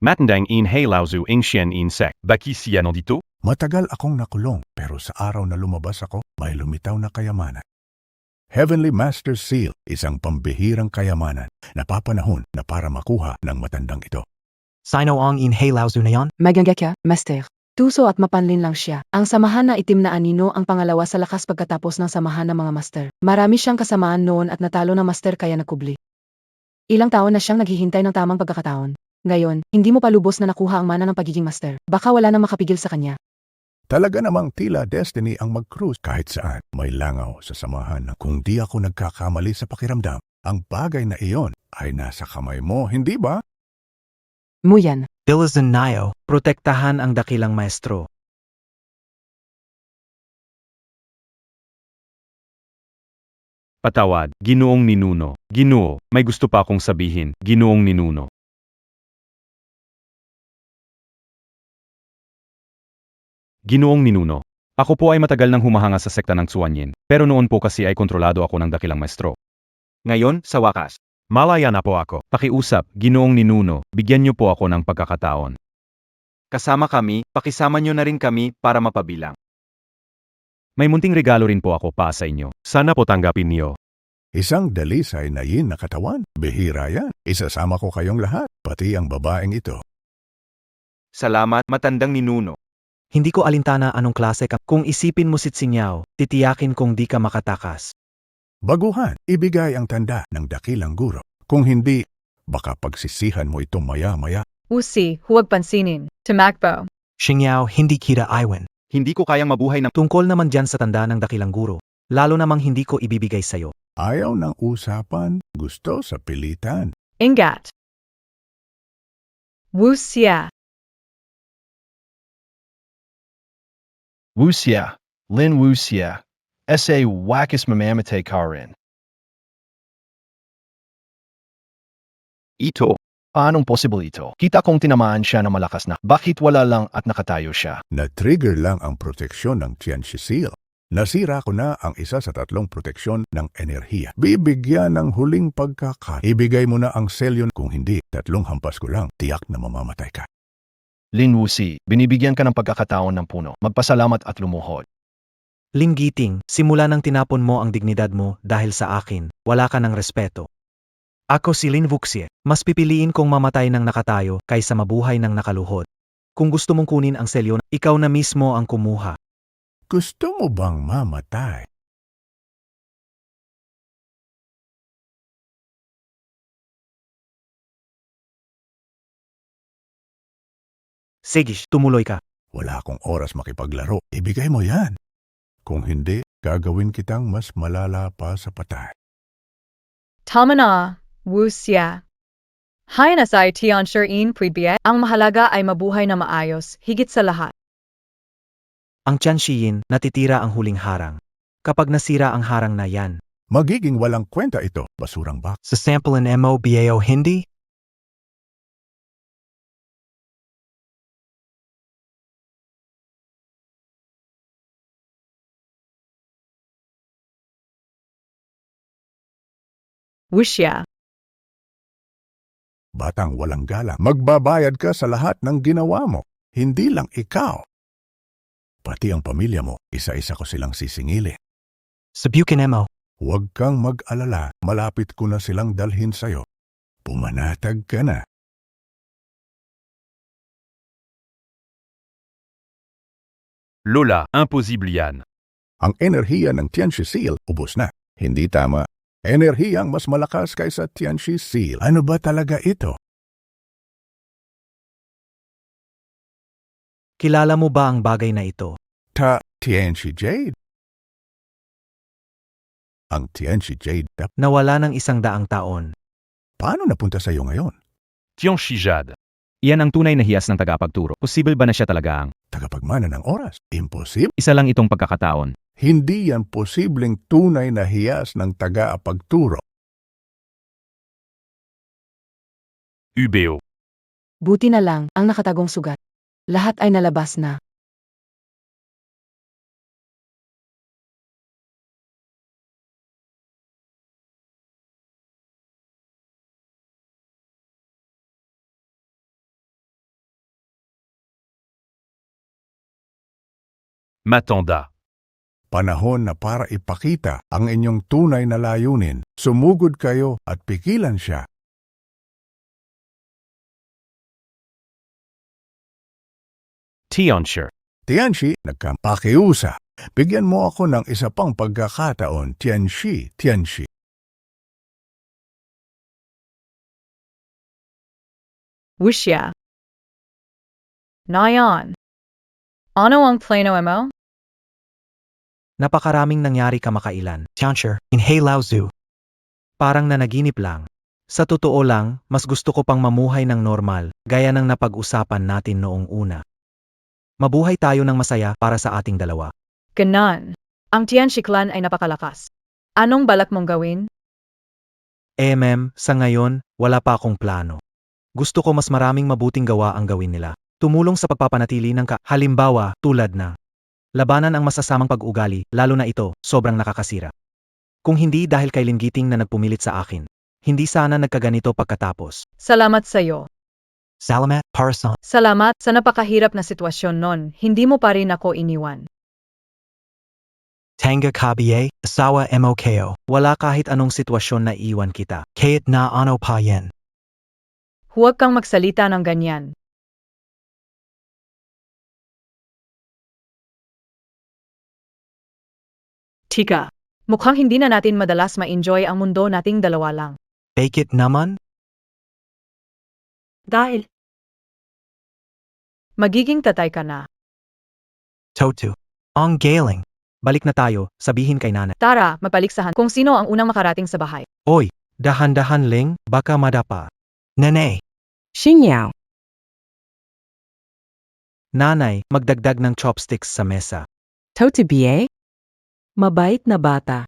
Matandang in Hei Laozu Ing Xian in Sek. Baki siya nandito? Matagal akong nakulong, pero sa araw na lumabas ako, may lumitaw na kayamanan. Heavenly Master Seal, isang pambihirang kayamanan, napapanahon na para makuha ng matandang ito. Sino ang inhalaw na yon? Maganda ka, Master. Tuso at mapanlin lang siya. Ang samahan na itim na anino ang pangalawa sa lakas pagkatapos ng samahan ng mga master. Marami siyang kasamaan noon at natalo ng master kaya nakubli. Ilang taon na siyang naghihintay ng tamang pagkakataon. Ngayon, hindi mo pa lubos na nakuha ang mana ng pagiging master. Baka wala nang makapigil sa kanya. Talaga namang tila destiny ang mag-cruise kahit saan. May langaw sa samahan na kung di ako nagkakamali sa pakiramdam, ang bagay na iyon ay nasa kamay mo, hindi ba? Muyan. Dilazan Nayo, protektahan ang dakilang maestro. Patawad, Ginoong Ninuno. Ginoo, may gusto pa akong sabihin, Ginoong Ninuno. Ginoong Ninuno. Ako po ay matagal nang humahanga sa sekta ng Xuanyin, pero noon po kasi ay kontrolado ako ng dakilang maestro. Ngayon, sa wakas, Malaya na po ako. Pakiusap, Ginoong Ninuno, bigyan niyo po ako ng pagkakataon. kasama kami, pakisama nyo na rin kami para mapabilang. May munting regalo rin po ako para sa inyo. Sana po tanggapin niyo. Isang dalisay na yin na katawan. Bihira yan. Isasama ko kayong lahat, pati ang babaeng ito. Salamat, matandang ninuno. Hindi ko alintana anong klase ka. Kung isipin mo si Tsinyaw, titiyakin kong di ka makatakas. Baguhan, ibigay ang tanda ng dakilang guro. Kung hindi, baka pagsisihan mo ito maya-maya. Usi, huwag pansinin. Tumakbo. Xingyao, hindi kita iwan. Hindi ko kayang mabuhay ng Tungkol naman dyan sa tanda ng dakilang guro. Lalo namang hindi ko ibibigay sa'yo. Ayaw ng usapan, gusto sa pilitan. Ingat. Wuxia. Wuxia, Lin Wuxia. Sa Wakis Mamamate Karin. Ito. Paanong possible ito? Kita kong tinamaan siya na malakas na. Bakit wala lang at nakatayo siya? Na-trigger lang ang proteksyon ng Tianchi Seal. Nasira ko na ang isa sa 3 proteksyon ng enerhiya. Bibigyan ng huling pagkakat. Ibigay mo na ang selyon. Kung hindi, 3 hampas ko lang. Tiyak na mamamatay ka. Lin Wuxi, binibigyan ka ng pagkakataon ng puno. Magpasalamat at lumuhod. Lin Giting, simula nang tinapon mo ang dignidad mo dahil sa akin, wala ka ng respeto. Ako si Lin Wuxie, mas pipiliin kong mamatay ng nakatayo kaysa mabuhay ng nakaluhod. Kung gusto mong kunin ang selyon, ikaw na mismo ang kumuha. Gusto mo bang mamatay? Sige, tumuloy ka. Wala akong oras makipaglaro. Ibigay mo yan. Kung hindi, gagawin kitang mas malala pa sa patay. Tama na, Wuxia. Hay na sa Tianshi in Pridbie, ang mahalaga ay mabuhay na maayos, higit sa lahat. Ang Tianxiyin, natitira ang huling harang. Kapag nasira ang harang na yan, Magiging walang kwenta ito, basurang bak. sa sample in MOBAO hindi, Wuxia. Batang walang galang. Magbabayad ka sa lahat ng ginawa mo. Hindi lang ikaw. Pati ang pamilya mo, isa-isa ko silang sisingilin. sa Bukin MO, Huwag kang mag-alala. Malapit ko na silang dalhin sa'yo. Pumanatag ka na. Lola, impossible yan. Ang enerhiya ng Tianchi Seal, ubos na. Hindi tama. Enerhiyang mas malakas kaysa Tianchi Seal. Ano ba talaga ito? kilala mo ba ang bagay na ito? Tianchi Jade. Ang Tianchi Jade, Nawala ng 100 taon. paano napunta sa iyo ngayon? Tianchi Jade. Iyan ang tunay na hiyas ng tagapagturo. Posible ba na siya talaga ang Tagapagmana ng oras. Imposible. isa lang itong pagkakataon? Hindi yan posibleng tunay na hiyas ng taga-apagturo. UBO. Buti na lang ang nakatagong sugat. Lahat ay nalabas na. Matanda. Panahon na para ipakita ang inyong tunay na layunin. Sumugod kayo at pigilan siya. Tianchi. Tianchi, nagkampakiusa. Bigyan mo ako ng isa pang pagkakataon, Tianchi. Wuxia. Nayan. Ano ang plano mo? Napakaraming nangyari kamakailan. Tianchi, in Heilao Zoo. Parang nanaginip lang. Sa totoo lang, mas gusto ko pang mamuhay ng normal, gaya ng napag-usapan natin noong una. Mabuhay tayo ng masaya para sa ating dalawa. Ganon. Ang Tianshi clan ay napakalakas. Anong balak mong gawin? Sa ngayon, wala pa akong plano. Gusto ko mas maraming mabuting gawa ang gawin nila. Tumulong sa pagpapanatili ng halimbawa, tulad na labanan ang masasamang pag-ugali, lalo na ito, sobrang nakakasira. Kung hindi dahil kay Lin Giting na nagpumilit sa akin, hindi sana nagkaganito pagkatapos. Salamat sa'yo. Salamat, Parson. Salamat sa napakahirap na sitwasyon nun, hindi mo pa rin ako iniwan. Tanga Kabiye, asawa MOKO. Wala kahit anong sitwasyon na iwan kita. Kahit na ano pa yan. Huwag kang magsalita ng ganyan. Tika, mukhang hindi na natin madalas ma-enjoy ang mundo nating dalawa lang. Bakit naman? Dahil magiging tatay ka na. Totu. Ang galing. Balik na tayo, sabihin kay nanay. Tara, magpaliksahan kung sino ang unang makarating sa bahay. Oy, dahan-dahan ling, baka madapa. Nanay. Xingyao. Nanay, magdagdag ng chopsticks sa mesa. Tote BA? Mabait na bata.